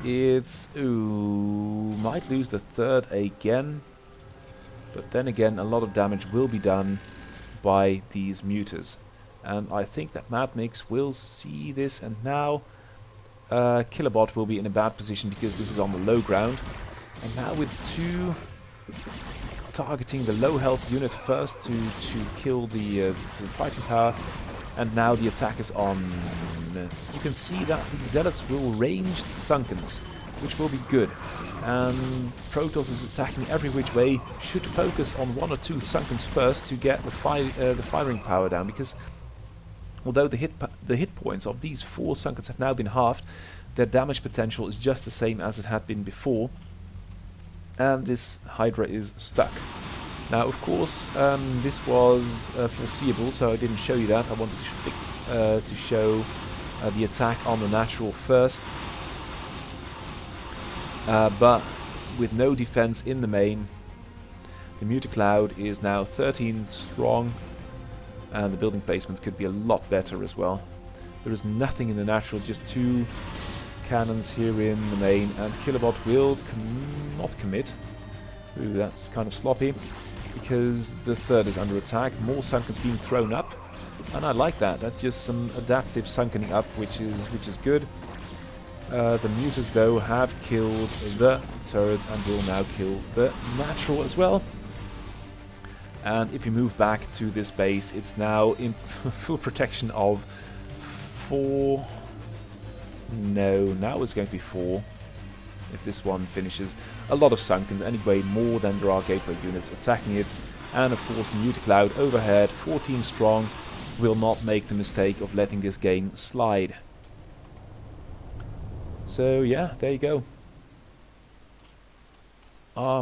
It's... ooh, might lose the 3rd again, but then again a lot of damage will be done by these Mutas, and I think that Mad Mix will see this, and now Killerbot will be in a bad position because this is on the low ground, and now with 2 targeting the low health unit first to kill the fighting power, and now the attack is on. You can see that the Zealots will range the Sunkens, which will be good, and Protoss is attacking every which way. Should focus on 1 or 2 Sunkens first to get the firing power down, because although the hit points of these 4 Sunkens have now been halved, their damage potential is just the same as it had been before. And this Hydra is stuck. Now, of course, this was foreseeable, so I didn't show you that. I wanted to show the attack on the natural first. But with no defense in the main, the Muta Cloud is now 13 strong, and the building placement could be a lot better as well. There is nothing in the natural, just 2 cannons here in the main, and Killerbot will not commit. Ooh, that's kind of sloppy, because the 3rd is under attack. More Sunkens being thrown up, and I like that. That's just some adaptive Sunkening up, which is good. The Mutas, though, have killed the turrets and will now kill the natural as well. And if you move back to this base, it's now in full protection of 4... No, now it's going to be 4. If this one finishes. A lot of Sunkens, anyway, more than there are gateway units attacking it. And of course the Muta Cloud overhead, 14 strong, will not make the mistake of letting this game slide. So yeah, there you go.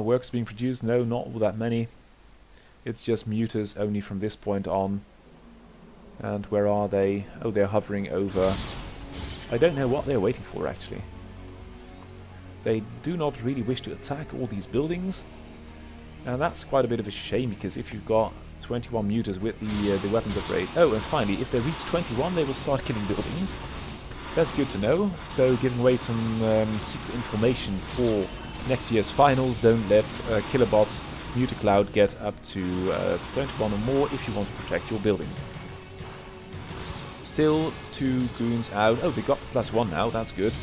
Works being produced? No, not all that many. It's just Mutas only from this point on. And where are they? Oh, they're hovering over... I don't know what they're waiting for, actually. They do not really wish to attack all these buildings. And that's quite a bit of a shame, because if you've got 21 Mutas with the weapons upgrade... Oh, and finally, if they reach 21, they will start killing buildings. That's good to know. So, giving away some secret information for next year's finals. Don't let Killerbot's Muta Cloud get up to 21 or more if you want to protect your buildings. Still 2 goons out. Oh, they got the +1 now, that's good.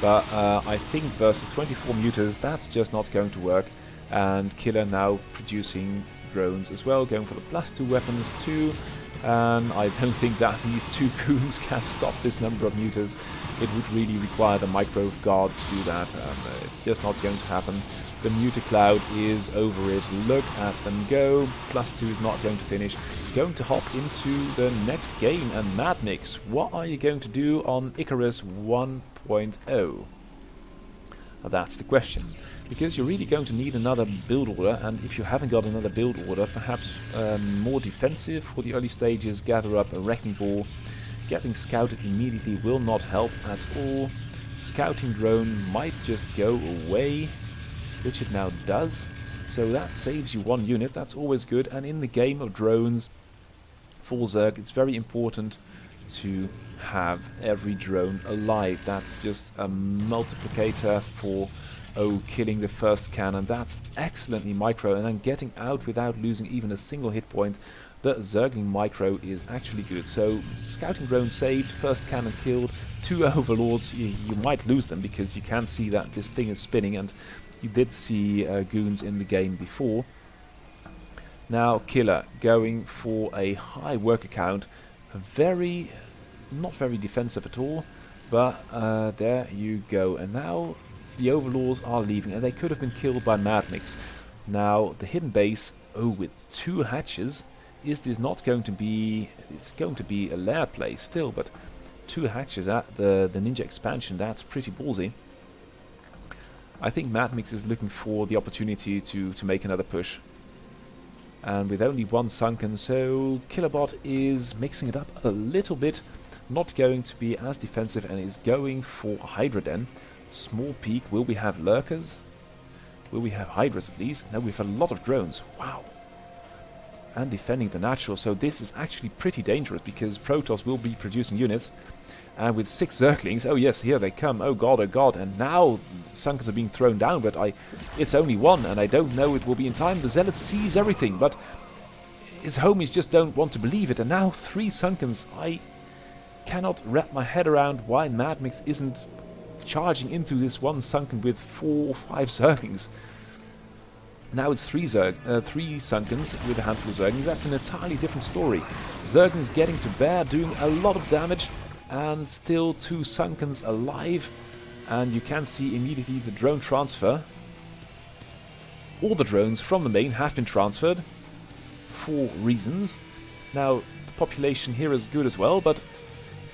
But I think versus 24 Mutas, that's just not going to work. And Killer now producing drones as well, going for the +2 weapons too. And I don't think that these 2 goons can stop this number of Mutas. It would really require the micro guard to do that, and it's just not going to happen. The Muta Cloud is over it. Look at them go. +2 is not going to finish. Going to hop into the next game. And Mad Mix, what are you going to do on Icarus 1.0? That's the question. Because you're really going to need another build order, and if you haven't got another build order, perhaps more defensive for the early stages, gather up a wrecking ball. Getting scouted immediately will not help at all. Scouting drone might just go away, which it now does. So that saves you 1 unit, that's always good. And in the game of drones, For Zerg, it's very important to have every drone alive. That's just a multiplicator for killing the first cannon. That's excellently micro, and then getting out without losing even a single hit point. The Zergling micro is actually good. So scouting drone saved, first cannon killed, 2 overlords. You might lose them because you can see that this thing is spinning, and you did see goons in the game before. Now Killer going for a high worker count, not very defensive at all, but there you go. And now the overlords are leaving, and they could have been killed by Madmix. Now the hidden base, with 2 hatches. Is this not going to be... It's going to be a lair play still, but 2 hatches at the Ninja expansion, that's pretty ballsy. I think Madmix is looking for the opportunity to make another push. And with only 1 sunken, so Killerbot is mixing it up a little bit. Not going to be as defensive, and is going for Hydra Den. Small peak. Will we have lurkers? Will we have Hydras at least? No, we've had a lot of drones. Wow. And defending the natural, so this is actually pretty dangerous because Protoss will be producing units, and with 6 Zerglings, oh yes, here they come, oh god, and now the Sunkens are being thrown down, but it's only 1, and I don't know it will be in time. The Zealot sees everything, but his homies just don't want to believe it, and now 3 Sunkens. I cannot wrap my head around why Madmix isn't charging into this 1 Sunken with 4 or 5 Zerglings. Now it's 3 Sunkens with a handful of Zerglings. That's an entirely different story. Zerglings getting to bear, doing a lot of damage, and still 2 Sunkens alive. And you can see immediately the drone transfer. All the drones from the main have been transferred for reasons. Now the population here is good as well, but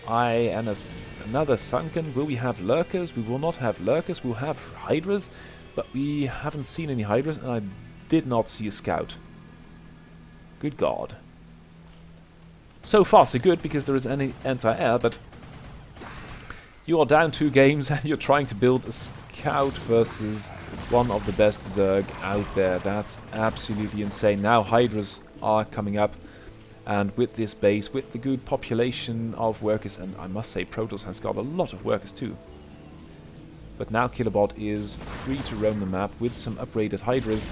another Sunken. Will we have lurkers? We will not have lurkers. We'll have Hydras. But we haven't seen any Hydras, and I did not see a scout. Good god. So far so good, because there is any anti-air, but you are down 2 games and you're trying to build a scout versus one of the best Zerg out there. That's absolutely insane. Now Hydras are coming up, and with this base, with the good population of workers, and I must say Protoss has got a lot of workers too. But now Killerbot is free to roam the map with some upgraded Hydras.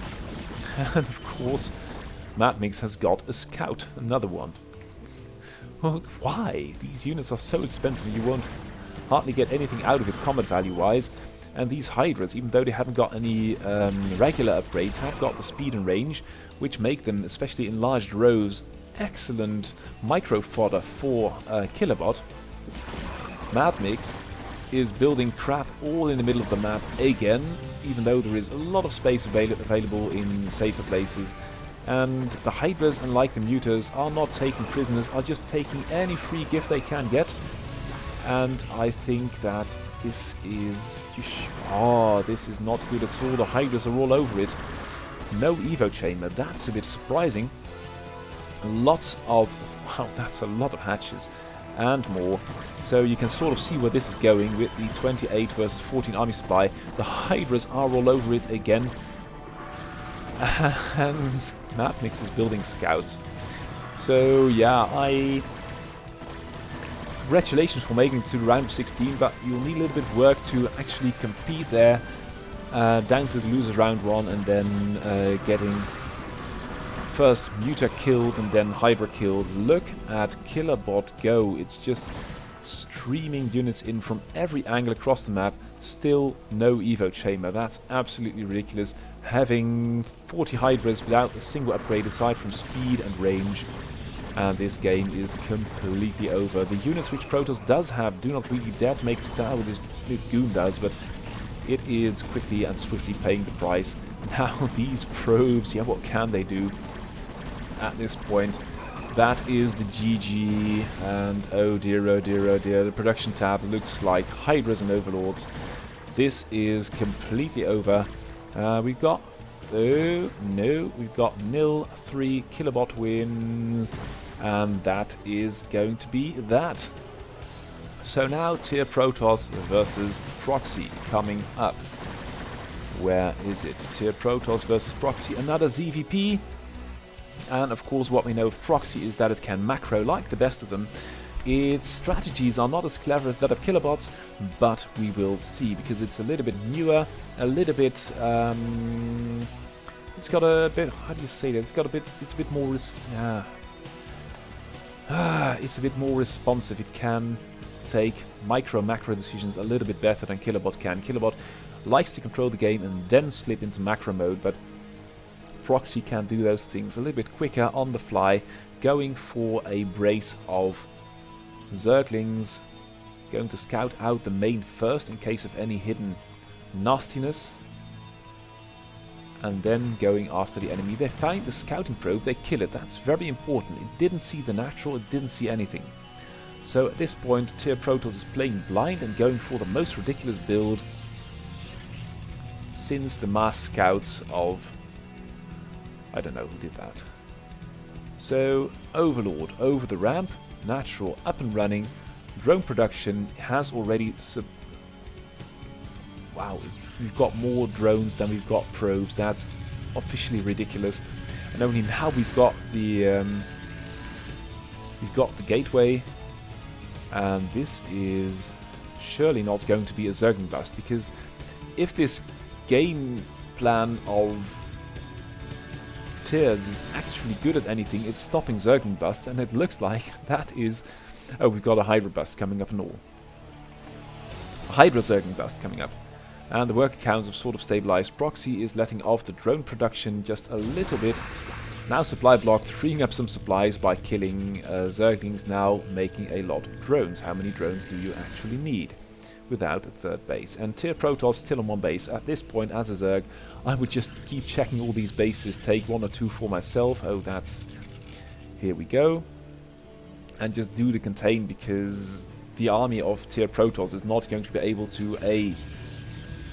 And of course, Madmix has got a scout, another one. Well, why? These units are so expensive, you won't hardly get anything out of it combat value-wise. And these Hydras, even though they haven't got any regular upgrades, have got the speed and range, which make them, especially in large rows, excellent micro fodder for Killerbot. Madmix is building crap all in the middle of the map again, even though there is a lot of space available in safer places. And the Hydras, unlike the Mutas, are not taking prisoners, are just taking any free gift they can get. And I think that this is... this is not good at all. The Hydras are all over it. No Evo Chamber, that's a bit surprising. Lots of... wow, that's a lot of hatches. And more. So you can sort of see where this is going with the 28 versus 14 army supply. The Hydras are all over it again. And Madmix is building scouts. So yeah, congratulations for making it to the round of 16, but you'll need a little bit of work to actually compete there. Down to the losers round 1, and then getting first Muta killed and then Hydra killed. Look at Killerbot go. It's just streaming units in from every angle across the map. Still no Evo Chamber. That's absolutely ridiculous. Having 40 Hydras without a single upgrade aside from speed and range. And this game is completely over. The units which Protoss does have do not really dare to make a style with this goon does, but it is quickly and swiftly paying the price. Now these probes, yeah, what can they do at this point? That is the GG, and oh dear, oh dear, oh dear, the production tab looks like Hydras and Overlords. This is completely over. We've got... no, we've got 0-3 Killerbot wins, and that is going to be that. So now Tier Protoss versus Proxy coming up. Where is it? Tier Protoss versus Proxy, another ZVP. And of course what we know of Proxy is that it can macro like the best of them. Its strategies are not as clever as that of Killabot, but we will see, because it's a little bit newer, a little bit, it's got a bit, how do you say that, it's a bit more, it's a bit more responsive. It can take macro decisions a little bit better than Killabot can. Killabot likes to control the game and then slip into macro mode, but Proxy can do those things a little bit quicker on the fly, going for a brace of Zerglings, going to scout out the main first in case of any hidden nastiness, and then going after the enemy. They find the scouting probe, they kill it. That's very important. It didn't see the natural, it didn't see anything. So at this point Tyr Protoss is playing blind and going for the most ridiculous build since the mass scouts of, I don't know who did that. So Overlord over the ramp, natural up and running. Drone production has already wow, we've got more drones than we've got probes. That's officially ridiculous. And only now we've got the gateway, and this is surely not going to be a Zergling bust, because if this game plan of Tyrs is actually good at anything, it's stopping Zergling busts, and it looks like that is... Oh, we've got a Hydra bust coming up and all. A Hydra Zergling bust coming up. And the worker counts have sort of stabilized. Proxy is letting off the drone production just a little bit. Now supply blocked, freeing up some supplies by killing Zerglings, now making a lot of drones. How many drones do you actually need without a third base? And Tyr Protoss still on one base. At this point, as a Zerg, I would just keep checking all these bases, take one or two for myself. Oh, that's... Here we go. And just do the contain, because the army of Tyr Protoss is not going to be able to A,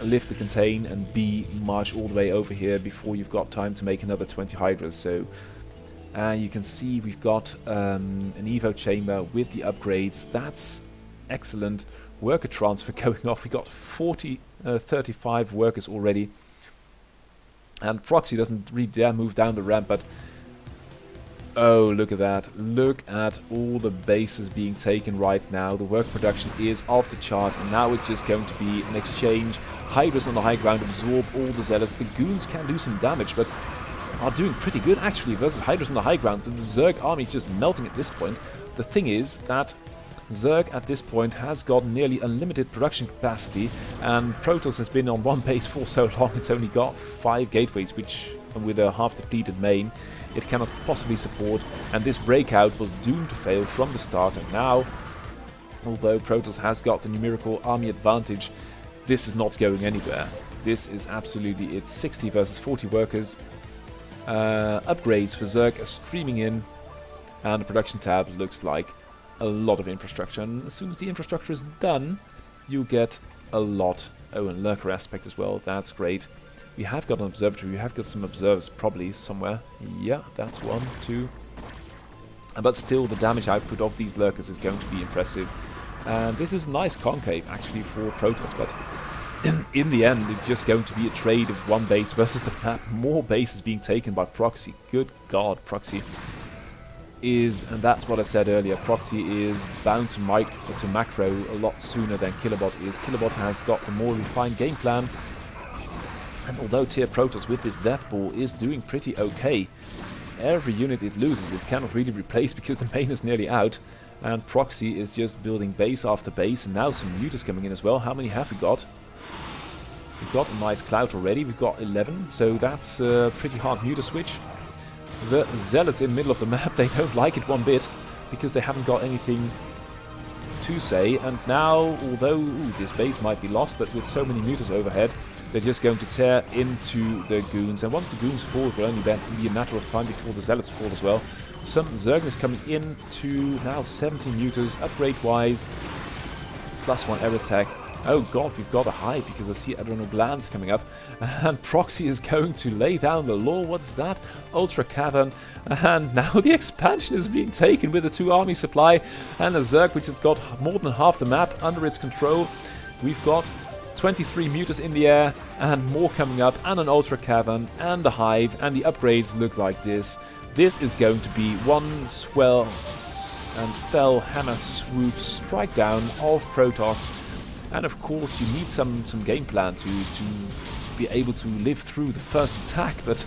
lift the contain, and B, march all the way over here before you've got time to make another 20 Hydras. So you can see we've got an Evo chamber with the upgrades. That's excellent. Worker transfer going off. We got 35 workers already. And Proxy doesn't really dare move down the ramp, but oh, look at that. Look at all the bases being taken right now. The work production is off the chart, and now it's just going to be an exchange. Hydras on the high ground absorb all the zealots. The goons can do some damage, but are doing pretty good actually versus Hydras on the high ground. The Zerg army is just melting at this point. The thing is that Zerg at this point has got nearly unlimited production capacity, and Protoss has been on one base for so long it's only got 5 gateways, which with a half depleted main it cannot possibly support, and this breakout was doomed to fail from the start. And now, although Protoss has got the numerical army advantage, this is not going anywhere. This is absolutely, it's 60 versus 40 workers. Upgrades for Zerg are streaming in, and the production tab looks like a lot of infrastructure, and as soon as the infrastructure is done, you get a lot. Oh, and lurker aspect as well, that's great. We have got an observatory, we have got some observers probably somewhere. Yeah, that's 1, 2. But still, the damage output of these lurkers is going to be impressive. And this is a nice concave actually for Protoss, but in the end it's just going to be a trade of one base versus the map. More bases being taken by Proxy. Good God, Proxy is, and that's what I said earlier, Proxy is bound to macro a lot sooner than Killabot is. Killabot has got the more refined game plan, and although Tyr Protoss with this death ball is doing pretty okay, every unit it loses it cannot really replace because the main is nearly out, and Proxy is just building base after base, and now some mutas coming in as well. How many have we got? We've got a nice cloud already, we've got 11, so that's a pretty hard muta switch. The zealots in the middle of the map, they don't like it one bit, because they haven't got anything to say, and now, although this base might be lost, but with so many mutas overhead, they're just going to tear into the goons, and once the goons fall, it will only be a matter of time before the zealots fall as well. Some Zerglings coming in to now 17 mutas, upgrade-wise, +1 air attack. Oh god, we've got a hive because I see adrenal glands coming up, and Proxy is going to lay down the law. What's that? Ultra Cavern, and now the expansion is being taken with a 2 army supply, and a Zerg which has got more than half the map under its control. We've got 23 mutas in the air, and more coming up, and an Ultra Cavern, and a hive, and the upgrades look like this. This is going to be one swell and fell hammer swoop strike down of Protoss. And of course you need some game plan to be able to live through the first attack, but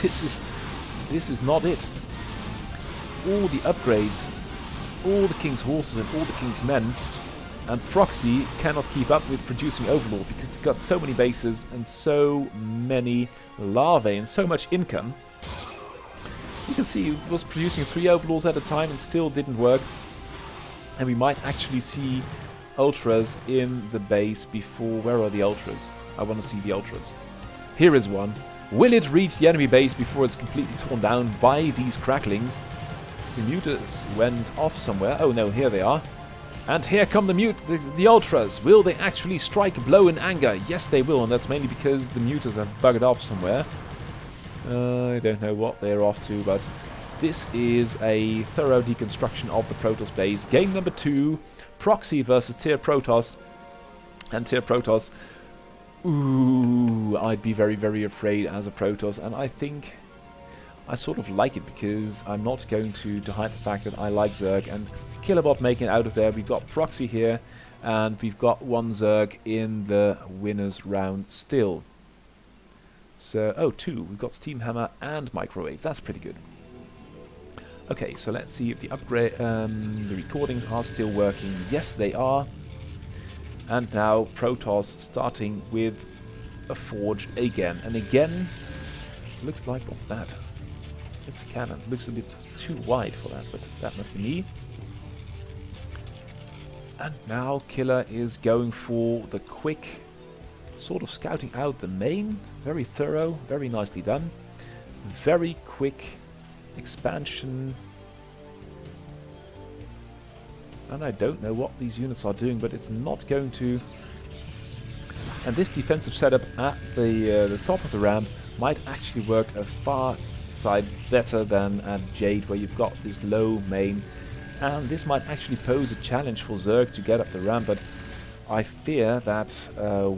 this is not it. All the upgrades, all the King's horses and all the King's men, and Proxy cannot keep up with producing Overlord because it's got so many bases and so many larvae and so much income. You can see it was producing 3 Overlords at a time and still didn't work. And we might actually see Ultras in the base before... Where are the Ultras? I want to see the Ultras. Here is one. Will it reach the enemy base before it's completely torn down by these cracklings? The Mutas went off somewhere. Oh no, here they are. And here come the Ultras. Will they actually strike a blow in anger? Yes, they will, and that's mainly because the Mutas have buggered off somewhere. I don't know what they're off to, but this is a thorough deconstruction of the Protoss base. Game number 2, Proxy versus Tier Protoss. And Tier Protoss, ooh, I'd be very, very afraid as a Protoss, and I think I sort of like it because I'm not going to hide the fact that I like Zerg, and Killerbot making it out of there. We've got Proxy here, and we've got one Zerg in the winner's round still. So, oh, 2. We've got Steam Hammer and Microwave. That's pretty good. Okay, so let's see if the upgrade, the recordings are still working. Yes, they are. And now Protoss starting with a forge again. And again, looks like, what's that? It's a cannon. Looks a bit too wide for that, but that must be me. And now Killer is going for the quick, sort of scouting out the main. Very thorough, very nicely done. Very quick expansion. And I don't know what these units are doing, but it's not going to... And this defensive setup at the top of the ramp might actually work a far side better than at Jade, where you've got this low main. And this might actually pose a challenge for Zerg to get up the ramp, but I fear that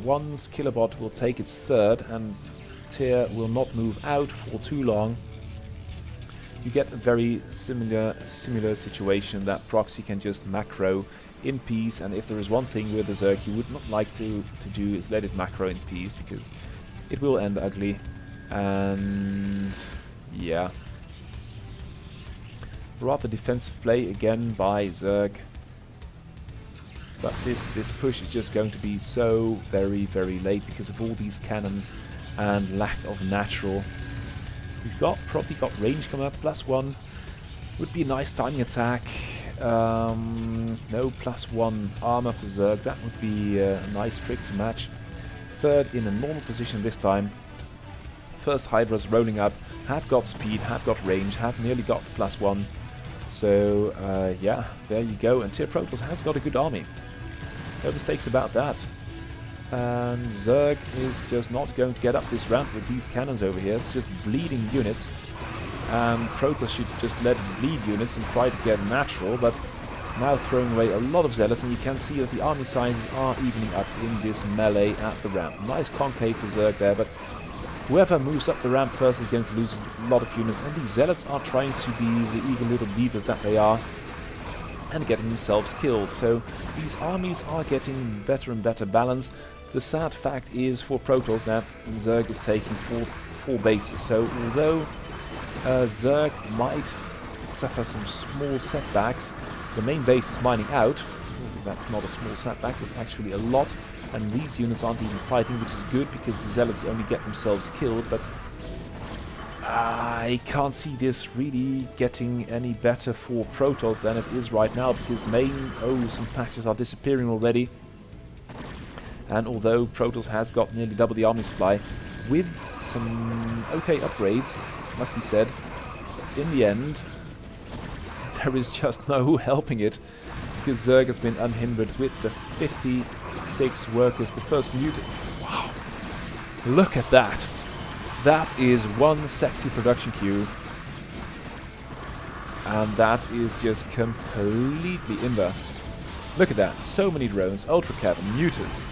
once Killerbot will take its third and Tier will not move out for too long, you get a very similar situation that Proxy can just macro in peace. And if there is one thing with the Zerg you would not like to do is let it macro in peace, because it will end ugly. And yeah, rather defensive play again by Zerg. But this push is just going to be so very, very late because of all these cannons and lack of natural. We've probably got range coming up, +1. Would be a nice timing attack. No, +1 armor for Zerg. That would be a nice trick to match. Third in a normal position this time. First Hydra's rolling up. Have got speed, have got range, have nearly got +1. So, yeah, there you go. And Tier Protoss has got a good army. No mistakes about that. And Zerg is just not going to get up this ramp with these cannons over here. It's just bleeding units. And Protoss should just let it bleed units and try to get natural, but now throwing away a lot of zealots, and you can see that the army sizes are evening up in this melee at the ramp. Nice concave for Zerg there, but whoever moves up the ramp first is going to lose a lot of units, and these zealots are trying to be the eager little beavers that they are, and getting themselves killed. So these armies are getting better and better balanced. The sad fact is for Protoss that Zerg is taking four bases. So although Zerg might suffer some small setbacks, the main base is mining out. Ooh, that's not a small setback, that's actually a lot. And these units aren't even fighting, which is good because the zealots only get themselves killed. But I can't see this really getting any better for Protoss than it is right now, because the main, some patches are disappearing already. And although Protoss has got nearly double the army supply, with some okay upgrades, must be said, in the end, there is just no helping it, because Zerg has been unhindered with the 56 workers, the first mutant. Wow, look at that. That is one sexy production queue. And that is just completely imber. Look at that, so many drones, Ultra Cav and Mutas.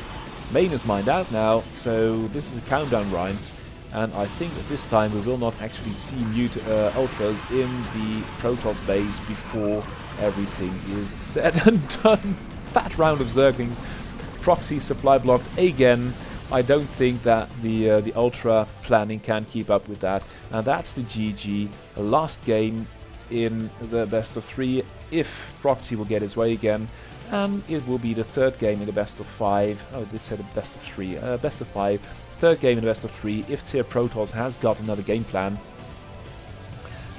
Main is mined out now, so this is a countdown rhyme. And I think that this time we will not actually see Ultras in the Protoss base before everything is said and done. Fat round of Zerglings. Proxy supply blocked again. I don't think that the Ultra planning can keep up with that. And that's the GG. Last game in the best of 3 if Proxy will get his way again. And it will be the 3rd game in the best of 5. Oh, I did say the best of 3. Best of 5. 3rd game in the best of 3 if Tier Protoss has got another game plan.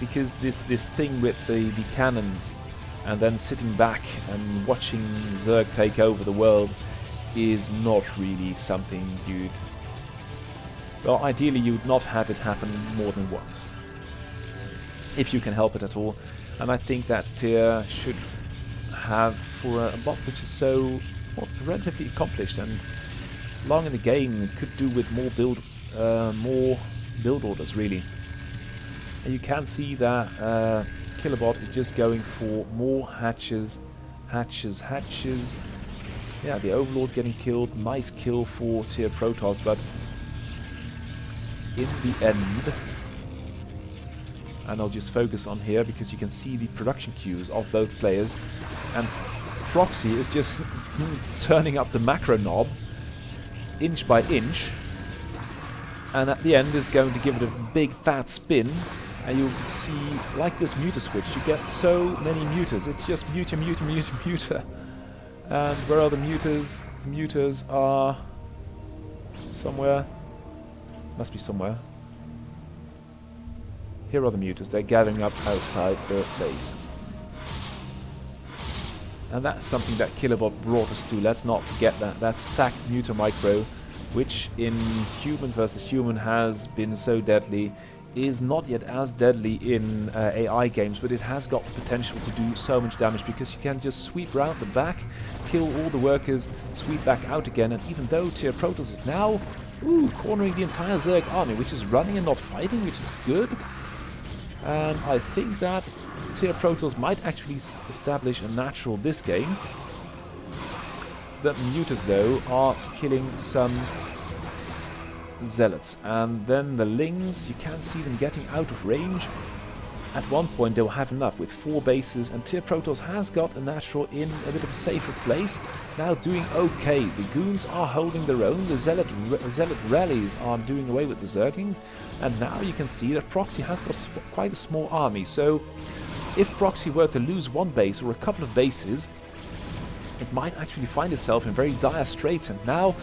Because this thing with the cannons and then sitting back and watching Zerg take over the world is not really something you'd... Well, ideally you would not have it happen more than once. If you can help it at all. And I think that Tier should have, for a bot which is so relatively accomplished and long in the game, could do with more build orders, really. And you can see that Killabot is just going for more hatches. Yeah, the Overlord getting killed. Nice kill for Tier Protoss, but in the end, and I'll just focus on here because you can see the production queues of both players, and Proxy is just turning up the macro knob inch by inch, and at the end is going to give it a big fat spin, and you'll see, like this muter switch, you get so many muters. It's just muter. And where are the muters? The muters are somewhere. Must be somewhere. Here are the muters. They're gathering up outside the base. And that's something that Killabot brought us to. Let's not forget that. That stacked muter micro, which in human versus human has been so deadly, is not yet as deadly in AI games, but it has got the potential to do so much damage because you can just sweep round the back, kill all the workers, sweep back out again, and even though Tier Protoss is now cornering the entire Zerg army, which is running and not fighting, which is good, and I think that Tier Protoss might actually establish a natural this game. The Muters, though, are killing some Zealots, and then the Lings, you can see them getting out of range. At one point they'll have enough with 4 bases, and Tier Protoss has got a natural in a bit of a safer place, now doing okay. The Goons are holding their own, the Zealot rallies are doing away with the Zerglings, and now you can see that Proxy has got quite a small army, so if Proxy were to lose one base or a couple of bases, it might actually find itself in very dire straits, and now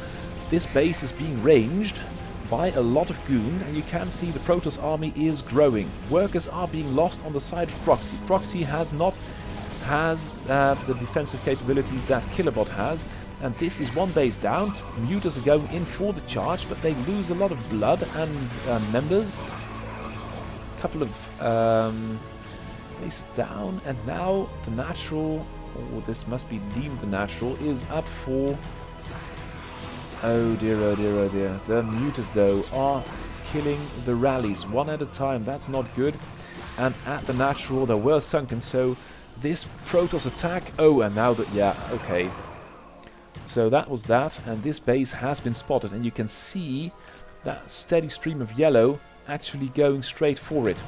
this base is being ranged by a lot of Goons, and you can see the Protoss army is growing. Workers are being lost on the side of Proxy. Proxy has the defensive capabilities that Killabot has, and this is one base down. Muters are going in for the charge, but they lose a lot of blood and members. A couple of bases down, and now the natural, or this must be deemed the natural, is up for... Oh dear, oh dear, oh dear. The Muters, though, are killing the rallies one at a time. That's not good. And at the natural, they were sunken, so this Protoss attack... Oh, and now that... Yeah, okay. So that was that, and this base has been spotted, and you can see that steady stream of yellow actually going straight for it.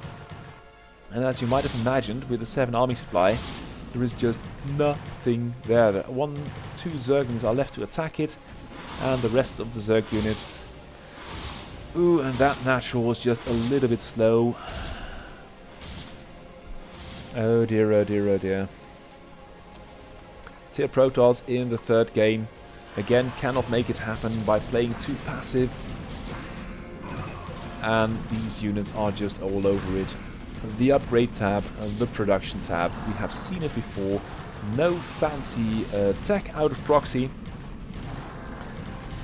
And as you might have imagined, with the 7 army supply, there is just nothing there. 2 Zerglings are left to attack it, and the rest of the Zerg units... Ooh, and that natural was just a little bit slow. Oh dear, oh dear, oh dear. Tier Protoss in the 3rd game again cannot make it happen by playing too passive, and these units are just all over it. The upgrade tab, the production tab, we have seen it before. No fancy tech out of Proxy.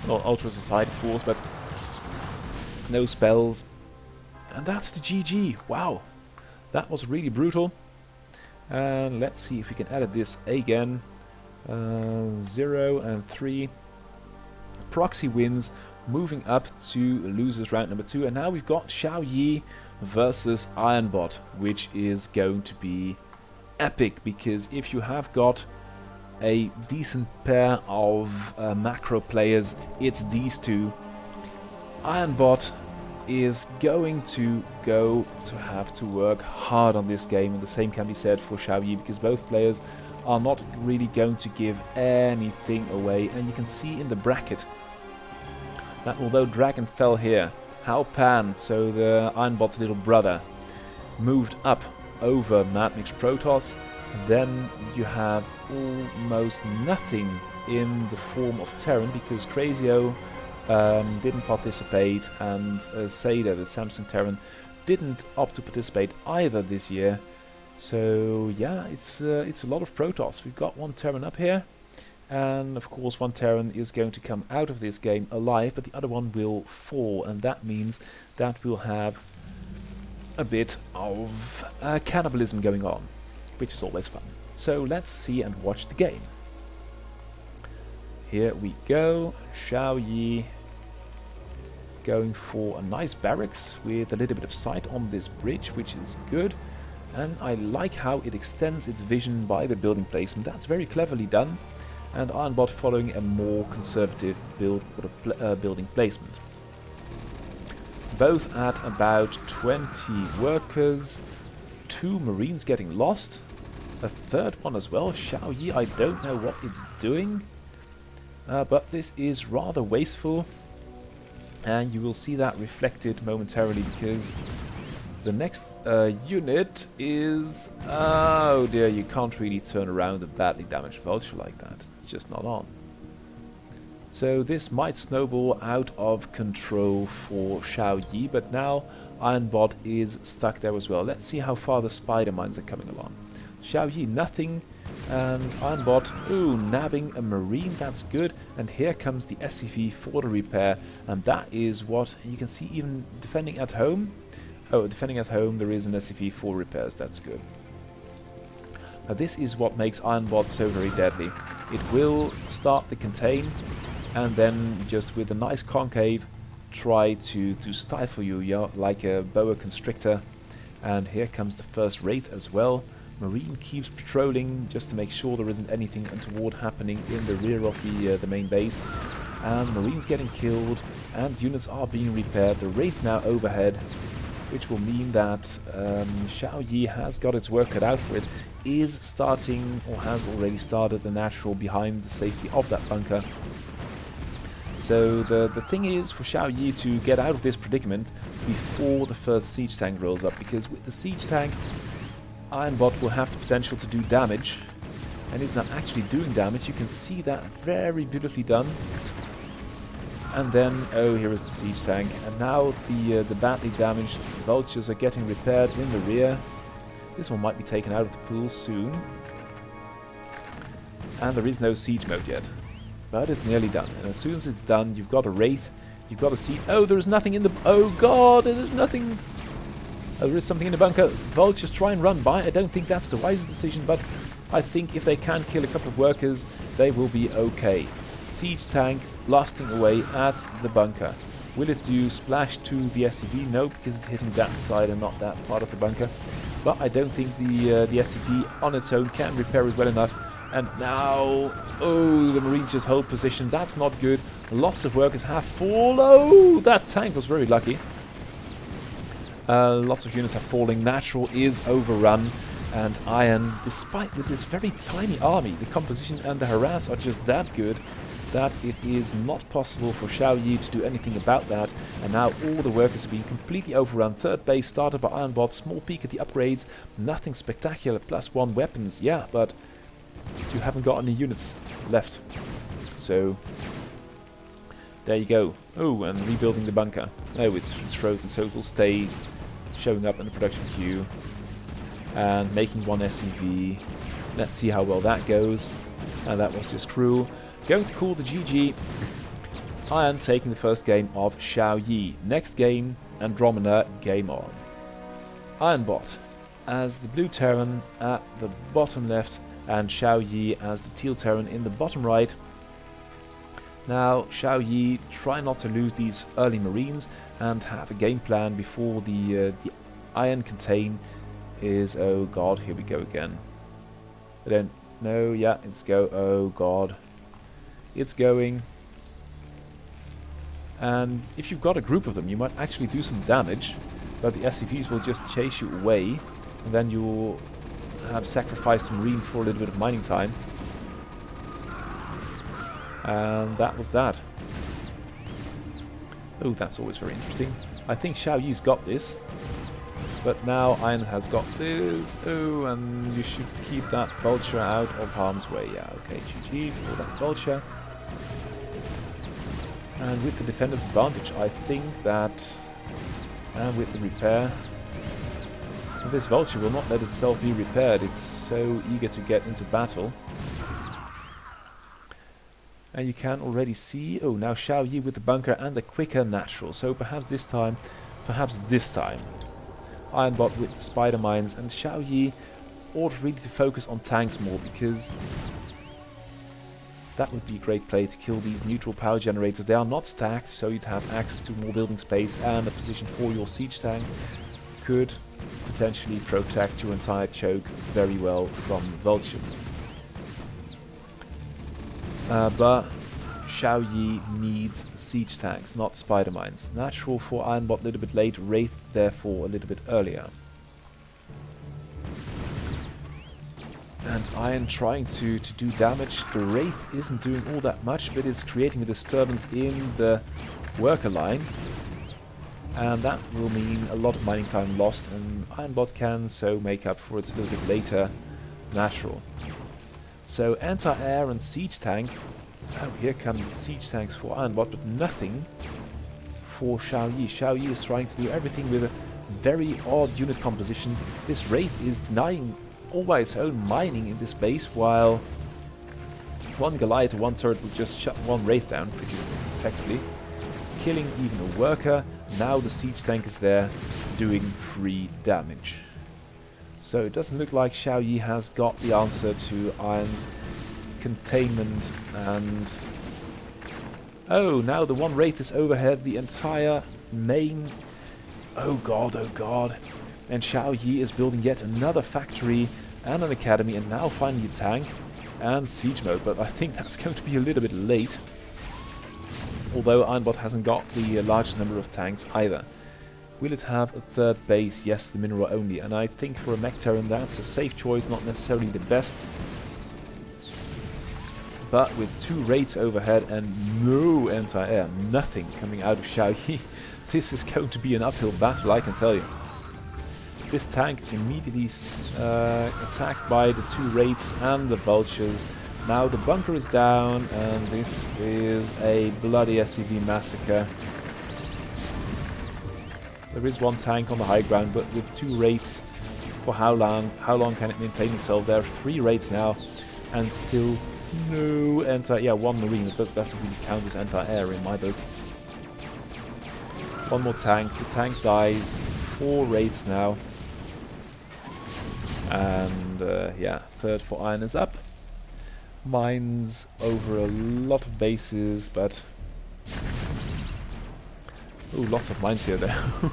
Well, Ultras aside, of course, but no spells. And that's the GG. Wow, that was really brutal. And let's see if we can edit this again. 0 and 3. Proxy wins, moving up to losers round number 2. And now we've got Xiao Yi versus Ironbot, which is going to be epic, because if you have got a decent pair of macro players, it's these two. Ironbot is going to have to work hard on this game, and the same can be said for Xiaoyi, because both players are not really going to give anything away. And you can see in the bracket that although Dragon fell here, Hao Pan, so the Ironbot's little brother, moved up over Mad Mix Protoss. Then you have almost nothing in the form of Terran, because Crazio didn't participate, and Seda, the Samsung Terran, didn't opt to participate either this year. So yeah, it's a lot of Protoss. We've got one Terran up here, and of course one Terran is going to come out of this game alive, but the other one will fall, and that means that we'll have a bit of cannibalism going on, which is always fun. So let's see and watch the game. Here we go. Xiaoyi going for a nice barracks with a little bit of sight on this bridge, which is good. And I like how it extends its vision by the building placement. That's very cleverly done. And Ironbot following a more conservative building placement. Both at about 20 workers. 2 Marines getting lost. A third one as well. Xiaoyi, I don't know what it's doing. But this is rather wasteful. And you will see that reflected momentarily, because the next unit is... oh dear, you can't really turn around a badly damaged vulture like that. It's just not on. So this might snowball out of control for Xiaoyi, but now Ironbot is stuck there as well. Let's see how far the spider mines are coming along. Xiaoyi, nothing. And Ironbot, ooh, nabbing a Marine, that's good. And here comes the SCV for the repair, and that is what you can see even defending at home. Oh, defending at home, there is an SCV for repairs, that's good. Now this is what makes Ironbot so very deadly. It will start the contain, and then just with a nice concave, try to stifle you, yeah, like a boa constrictor. And here comes the first Wraith as well. Marine keeps patrolling just to make sure there isn't anything untoward happening in the rear of the main base. And Marines getting killed, and units are being repaired. The Wraith now overhead, which will mean that Xiaoyi has got its work cut out for it, is starting, or has already started, a natural behind the safety of that bunker. So the thing is for Xiaoyi to get out of this predicament before the first siege tank rolls up, because with the siege tank, Ironbot will have the potential to do damage, and is now actually doing damage. You can see that very beautifully done. And then, oh, here is the siege tank, and now the badly damaged vultures are getting repaired in the rear. This one might be taken out of the pool soon. And there is no siege mode yet, but it's nearly done. And as soon as it's done, you've got a Wraith, you've got a siege. Oh, there's nothing in the... oh god, there's nothing... oh, there is something in the bunker. Vultures try and run by. I don't think that's the wisest decision, but I think if they can kill a couple of workers, they will be okay. Siege tank blasting away at the bunker. Will it do splash to the SCV? No, because it's hitting that side and not that part of the bunker. But I don't think the SCV on its own can repair it well enough. And now, oh, the Marines just hold position. That's not good. Lots of workers have fallen. Oh, that tank was very lucky. Lots of units are falling. Natural is overrun. And Iron, despite with this very tiny army, the composition and the harass are just that good that it is not possible for Xiaoyi to do anything about that. And now all the workers are being completely overrun. Third base started by Ironbot. Small peek at the upgrades. Nothing spectacular. +1 weapons. Yeah, but you haven't got any units left. So there you go. Oh, and rebuilding the bunker. Oh, it's frozen, so it will stay showing up in the production queue. And making 1 SCV. Let's see how well that goes. And that was just cruel. Going to call the GG. Iron taking the first game of Xiaoyi. Next game, Andromeda, game on. Ironbot as the blue Terran at the bottom left, and Xiaoyi as the teal Terran in the bottom right. Now, Xiaoyi try not to lose these early Marines and have a game plan before the Iron contain is... oh god, here we go again. I don't know, yeah, it's go, oh god. It's going. And if you've got a group of them, you might actually do some damage, but the SCVs will just chase you away, and then you'll have sacrificed a Marine for a little bit of mining time. And that was that. Oh, that's always very interesting. I think Xiao Yi's got this. But now Iron has got this. Oh, and you should keep that vulture out of harm's way. Yeah, okay, GG for that vulture. And with the defender's advantage, I think that... And with the repair... This vulture will not let itself be repaired. It's so eager to get into battle. And you can already see... Oh, now Xiao Yi with the bunker and the quicker natural. So perhaps this time... Ironbot with the spider mines, and Xiao Yi ought really to focus on tanks more, because that would be a great play to kill these neutral power generators. They are not stacked, so you'd have access to more building space, and a position for your siege tank could potentially protect your entire choke very well from vultures. But Xiao Yi needs siege tanks, not spider mines. Natural for Ironbot a little bit late, Wraith therefore a little bit earlier. And Iron trying to do damage. The Wraith isn't doing all that much, but it's creating a disturbance in the worker line. And that will mean a lot of mining time lost, and Ironbot can so make up for it a little bit later. Natural. So anti-air and siege tanks. Oh, here come the siege tanks for Ironbot, but nothing for Xiao Yi. Xiao Yi is trying to do everything with a very odd unit composition. This Wraith is denying all by its own mining in this base, while one Goliath or one turret would just shut one Wraith down pretty effectively, killing even a worker. Now the siege tank is there doing free damage. So it doesn't look like Xiao Yi has got the answer to Iron's containment. And oh, now the one Wraith is overhead the entire main. Oh god, oh god. And Xiao Yi is building yet another factory and an academy, and now finally a tank and siege mode, but I think that's going to be a little bit late. Although Ironbot hasn't got the large number of tanks either. Will it have a third base? Yes, the mineral only, and I think for a mech Terran that's a safe choice, not necessarily the best. But with two Wraiths overhead and no anti-air, nothing coming out of Xiao Yi, this is going to be an uphill battle, I can tell you. This tank is immediately attacked by the two Wraiths and the vultures. Now the bunker is down, and this is a bloody SCV massacre. There is one tank on the high ground, but with two Wraiths, for how long can it maintain itself? There are three Wraiths now, and still no anti... Yeah, one Marine, but that doesn't really count as anti-air in my book. One more tank, the tank dies, 4 Wraiths now. And yeah, third for Iron is up. Mines over a lot of bases, but... Oh, lots of mines here though.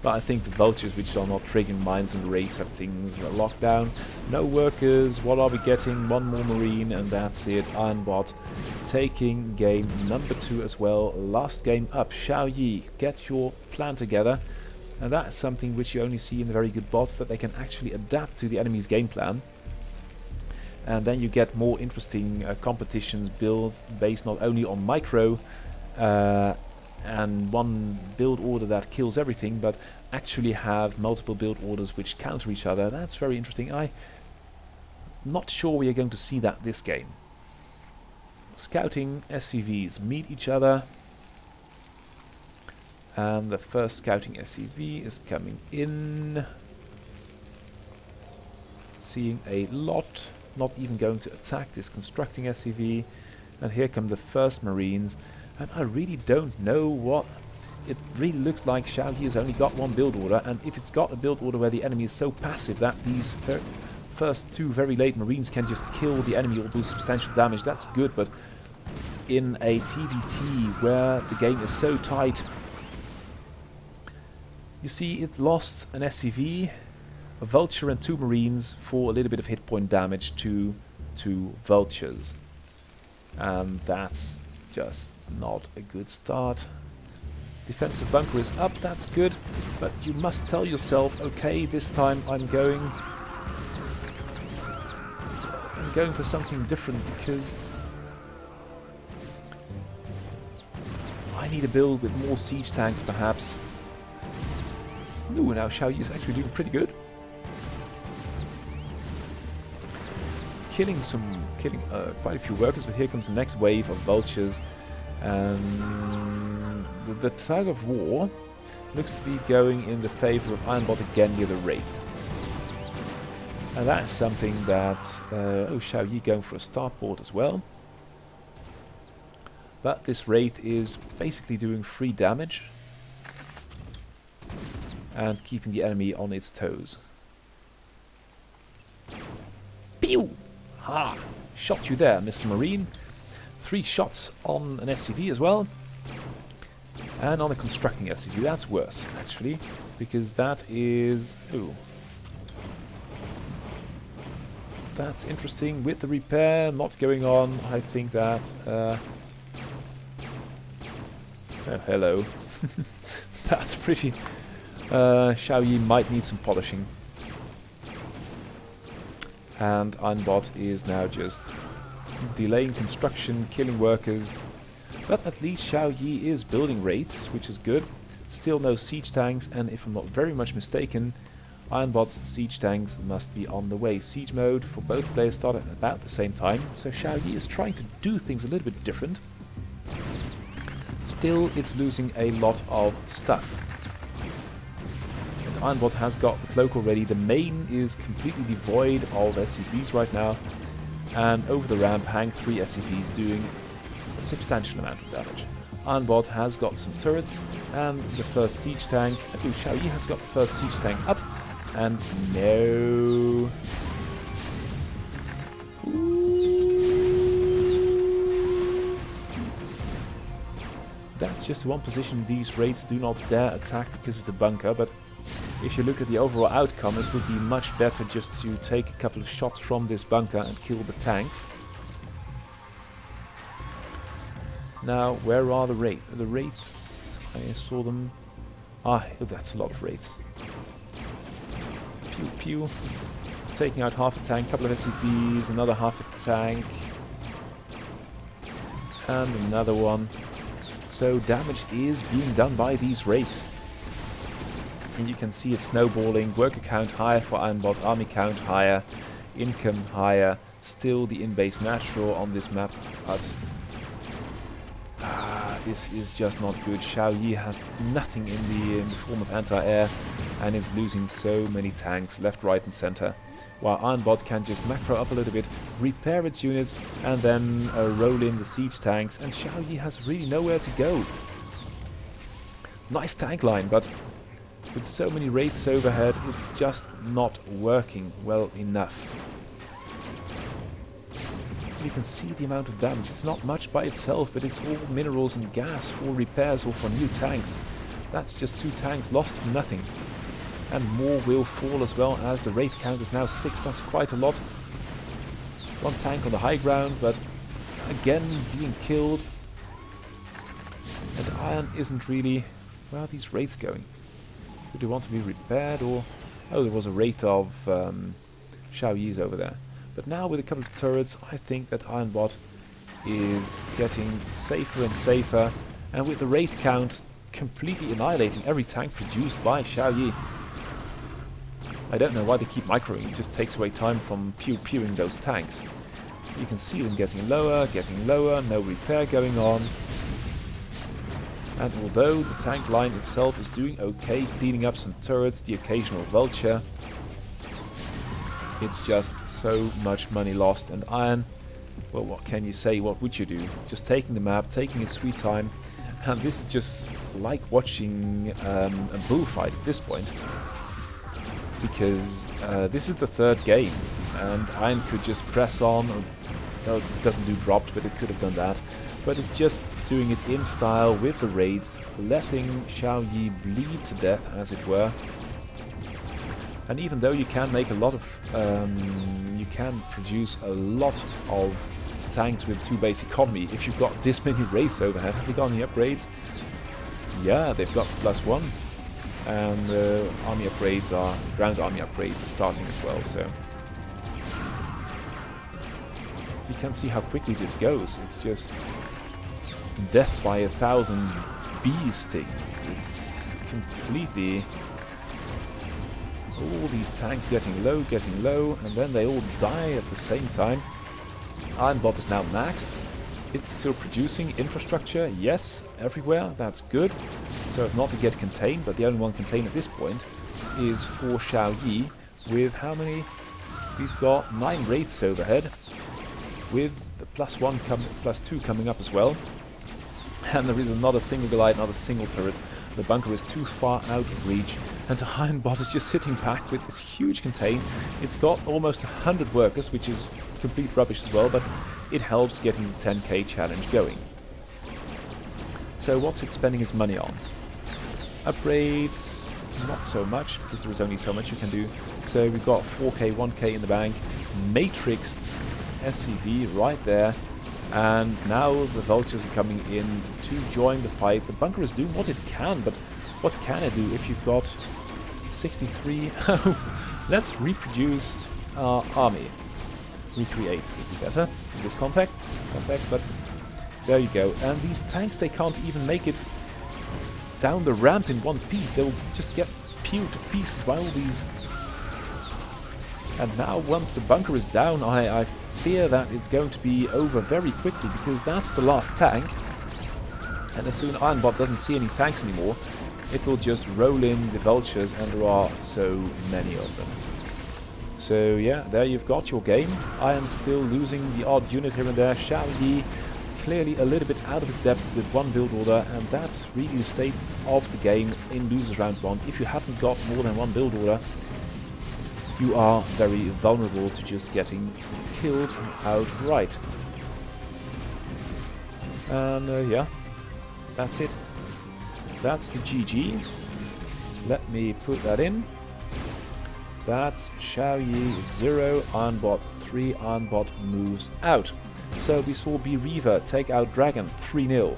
But I think the vultures, which are not triggering mines, and the Wraiths have things locked down. No workers, what are we getting? One more Marine, and that's it. Ironbot taking game number 2 as well. Last game up. Xiao Yi, get your plan together. And that is something which you only see in the very good bots, that they can actually adapt to the enemy's game plan. And then you get more interesting competitions built based not only on micro and one build order that kills everything, but actually have multiple build orders which counter each other. That's very interesting. I'm not sure we are going to see that this game. Scouting SCVs meet each other. And the first scouting SCV is coming in. Seeing a lot. Not even going to attack this constructing SCV. And here come the first Marines. And I really don't know what... It really looks like Xiao Yi has only got one build order. And if it's got a build order where the enemy is so passive that these first 2 very late Marines can just kill the enemy or do substantial damage, that's good. But in a TVT where the game is so tight... You see, it lost an SCV, a Vulture and 2 Marines for a little bit of hit point damage to 2 Vultures. And that's just not a good start. Defensive bunker is up, that's good, but you must tell yourself, okay, this time I'm going for something different, because I need a build with more siege tanks, perhaps. Ooh, now Xiaoyi is actually doing pretty good. Killing quite a few workers, but here comes the next wave of vultures. The tug of war looks to be going in the favor of Ironbot again near the Wraith. And that is something that... Xiaoyi going for a starport as well. But this Wraith is basically doing free damage and keeping the enemy on its toes. Pew! Ha! Shot you there, Mr. Marine. 3 shots on an SCV as well. And on a constructing SCV. That's worse, actually, because that is... Ooh. That's interesting. With the repair not going on, I think that... Oh, hello. That's pretty... Xiaoyi might need some polishing. And Ironbot is now just delaying construction, killing workers. But at least Xiaoyi is building wraiths, which is good. Still no siege tanks, and if I'm not very much mistaken, Ironbot's siege tanks must be on the way. Siege mode for both players started at about the same time, so Xiaoyi is trying to do things a little bit different. Still, it's losing a lot of stuff. And Ironbot has got the cloak already. The main is completely devoid of SCVs right now. And over the ramp hang 3 SCVs doing a substantial amount of damage. Ironbot has got some turrets and the first siege tank. Ooh, Xiaoyi has got the first siege tank up. And no... That's just one position these raids do not dare attack because of the bunker, but if you look at the overall outcome, it would be much better just to take a couple of shots from this bunker and kill the tanks. Now, where are the wraiths? The wraiths, I saw them... Ah, that's a lot of wraiths. Pew pew. Taking out half a tank, couple of SCVs, another half a tank. And another one. So damage is being done by these wraiths. And you can see it snowballing. Worker count higher for Ironbot, army count higher, income higher. Still the in-base natural on this map, but this is just not good. Xiaoyi has nothing in the form of anti-air, and it's losing so many tanks left, right and center. While Ironbot can just macro up a little bit, repair its units, and then roll in the siege tanks, and Xiaoyi has really nowhere to go. Nice tank line, but with so many wraiths overhead, it's just not working well enough. You can see the amount of damage. It's not much by itself, but it's all minerals and gas for repairs or for new tanks. That's just 2 tanks lost for nothing. And more will fall as well, as the wraith count is now 6. That's quite a lot. 1 tank on the high ground, but again being killed. And iron isn't really... Where are these wraiths going? Do they want to be repaired, or... Oh, there was a wraith of Xiaoyi's over there. But now with a couple of turrets, I think that Ironbot is getting safer and safer. And with the wraith count completely annihilating every tank produced by Xiaoyi. I don't know why they keep microing, it just takes away time from pew-pewing those tanks. You can see them getting lower, no repair going on. And although the tank line itself is doing okay, cleaning up some turrets, the occasional vulture, it's just so much money lost. And Iron, well, what can you say, what would you do? Just taking the map, taking its sweet time. And this is just like watching a bullfight at this point. Because this is the 3rd game, and Iron could just press on, or no, it doesn't do drops, but it could have done that. But it's just doing it in style with the raids, letting Xiaoyi bleed to death, as it were. And even though you can make a lot of, you can produce a lot of tanks with 2 base economy if you've got this many wraiths overhead. Have they got any upgrades? Yeah, they've got +1. And army upgrades ground army upgrades are starting as well, so you can see how quickly this goes. It's just death by 1,000 bee stings. It's completely... all these tanks getting low, and then they all die at the same time. Ironbot is now maxed. It's still producing infrastructure, yes, everywhere, that's good. So as not to get contained, but the only one contained at this point is poor Xiao Yi, with how many? We've got 9 wraiths overhead, with the +1, +2 coming up as well. And there is not a single Goliath, not a single turret. The bunker is too far out of reach, and the Ironbot is just sitting back with this huge contain. It's got almost 100 workers, which is complete rubbish as well, but it helps getting the 10k challenge going. So what's it spending its money on? Upgrades, not so much, because there is only so much you can do. So we've got 4k, 1k in the bank, matrixed SCV right there. And now the vultures are coming in to join the fight. The bunker is doing what it can, but what can it do if you've got 63? Let's reproduce our army. Recreate would be better in this context, but there you go. And these tanks, they can't even make it down the ramp in one piece. They'll just get peeled to pieces by all these. And now once the bunker is down, I fear that it's going to be over very quickly, because that's the last tank. And as soon as Ironbot doesn't see any tanks anymore, it will just roll in the vultures, and there are so many of them. So yeah, there you've got your game. Iron still losing the odd unit here and there. Xiao Yi clearly a little bit out of its depth with 1 build order, and that's really the state of the game in losers round 1. If you haven't got more than 1 build order, you are very vulnerable to just getting killed outright. And yeah, that's it. That's the GG. Let me put that in. That's Xiao Yi 0, Ironbot 3, Ironbot moves out. So we saw Reaver take out Dragon 3-0.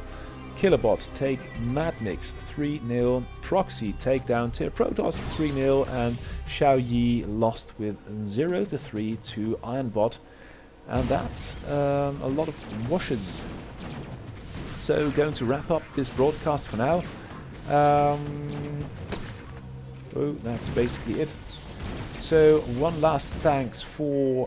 Killerbot take Madmix 3-0, Proxy take down Tyr Protoss 3-0, and Xiao Yi lost with 0-3 to Ironbot. And that's a lot of washes. So going to wrap up this broadcast for now. Oh, that's basically it. So one last thanks for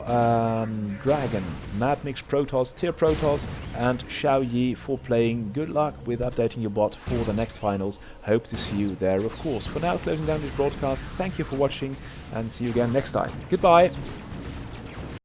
Dragon, Madmix Protoss, Tyr Protoss, and Xiao Yi for playing. Good luck with updating your bot for the next finals. Hope to see you there, of course. For now, closing down this broadcast. Thank you for watching, and see you again next time. Goodbye.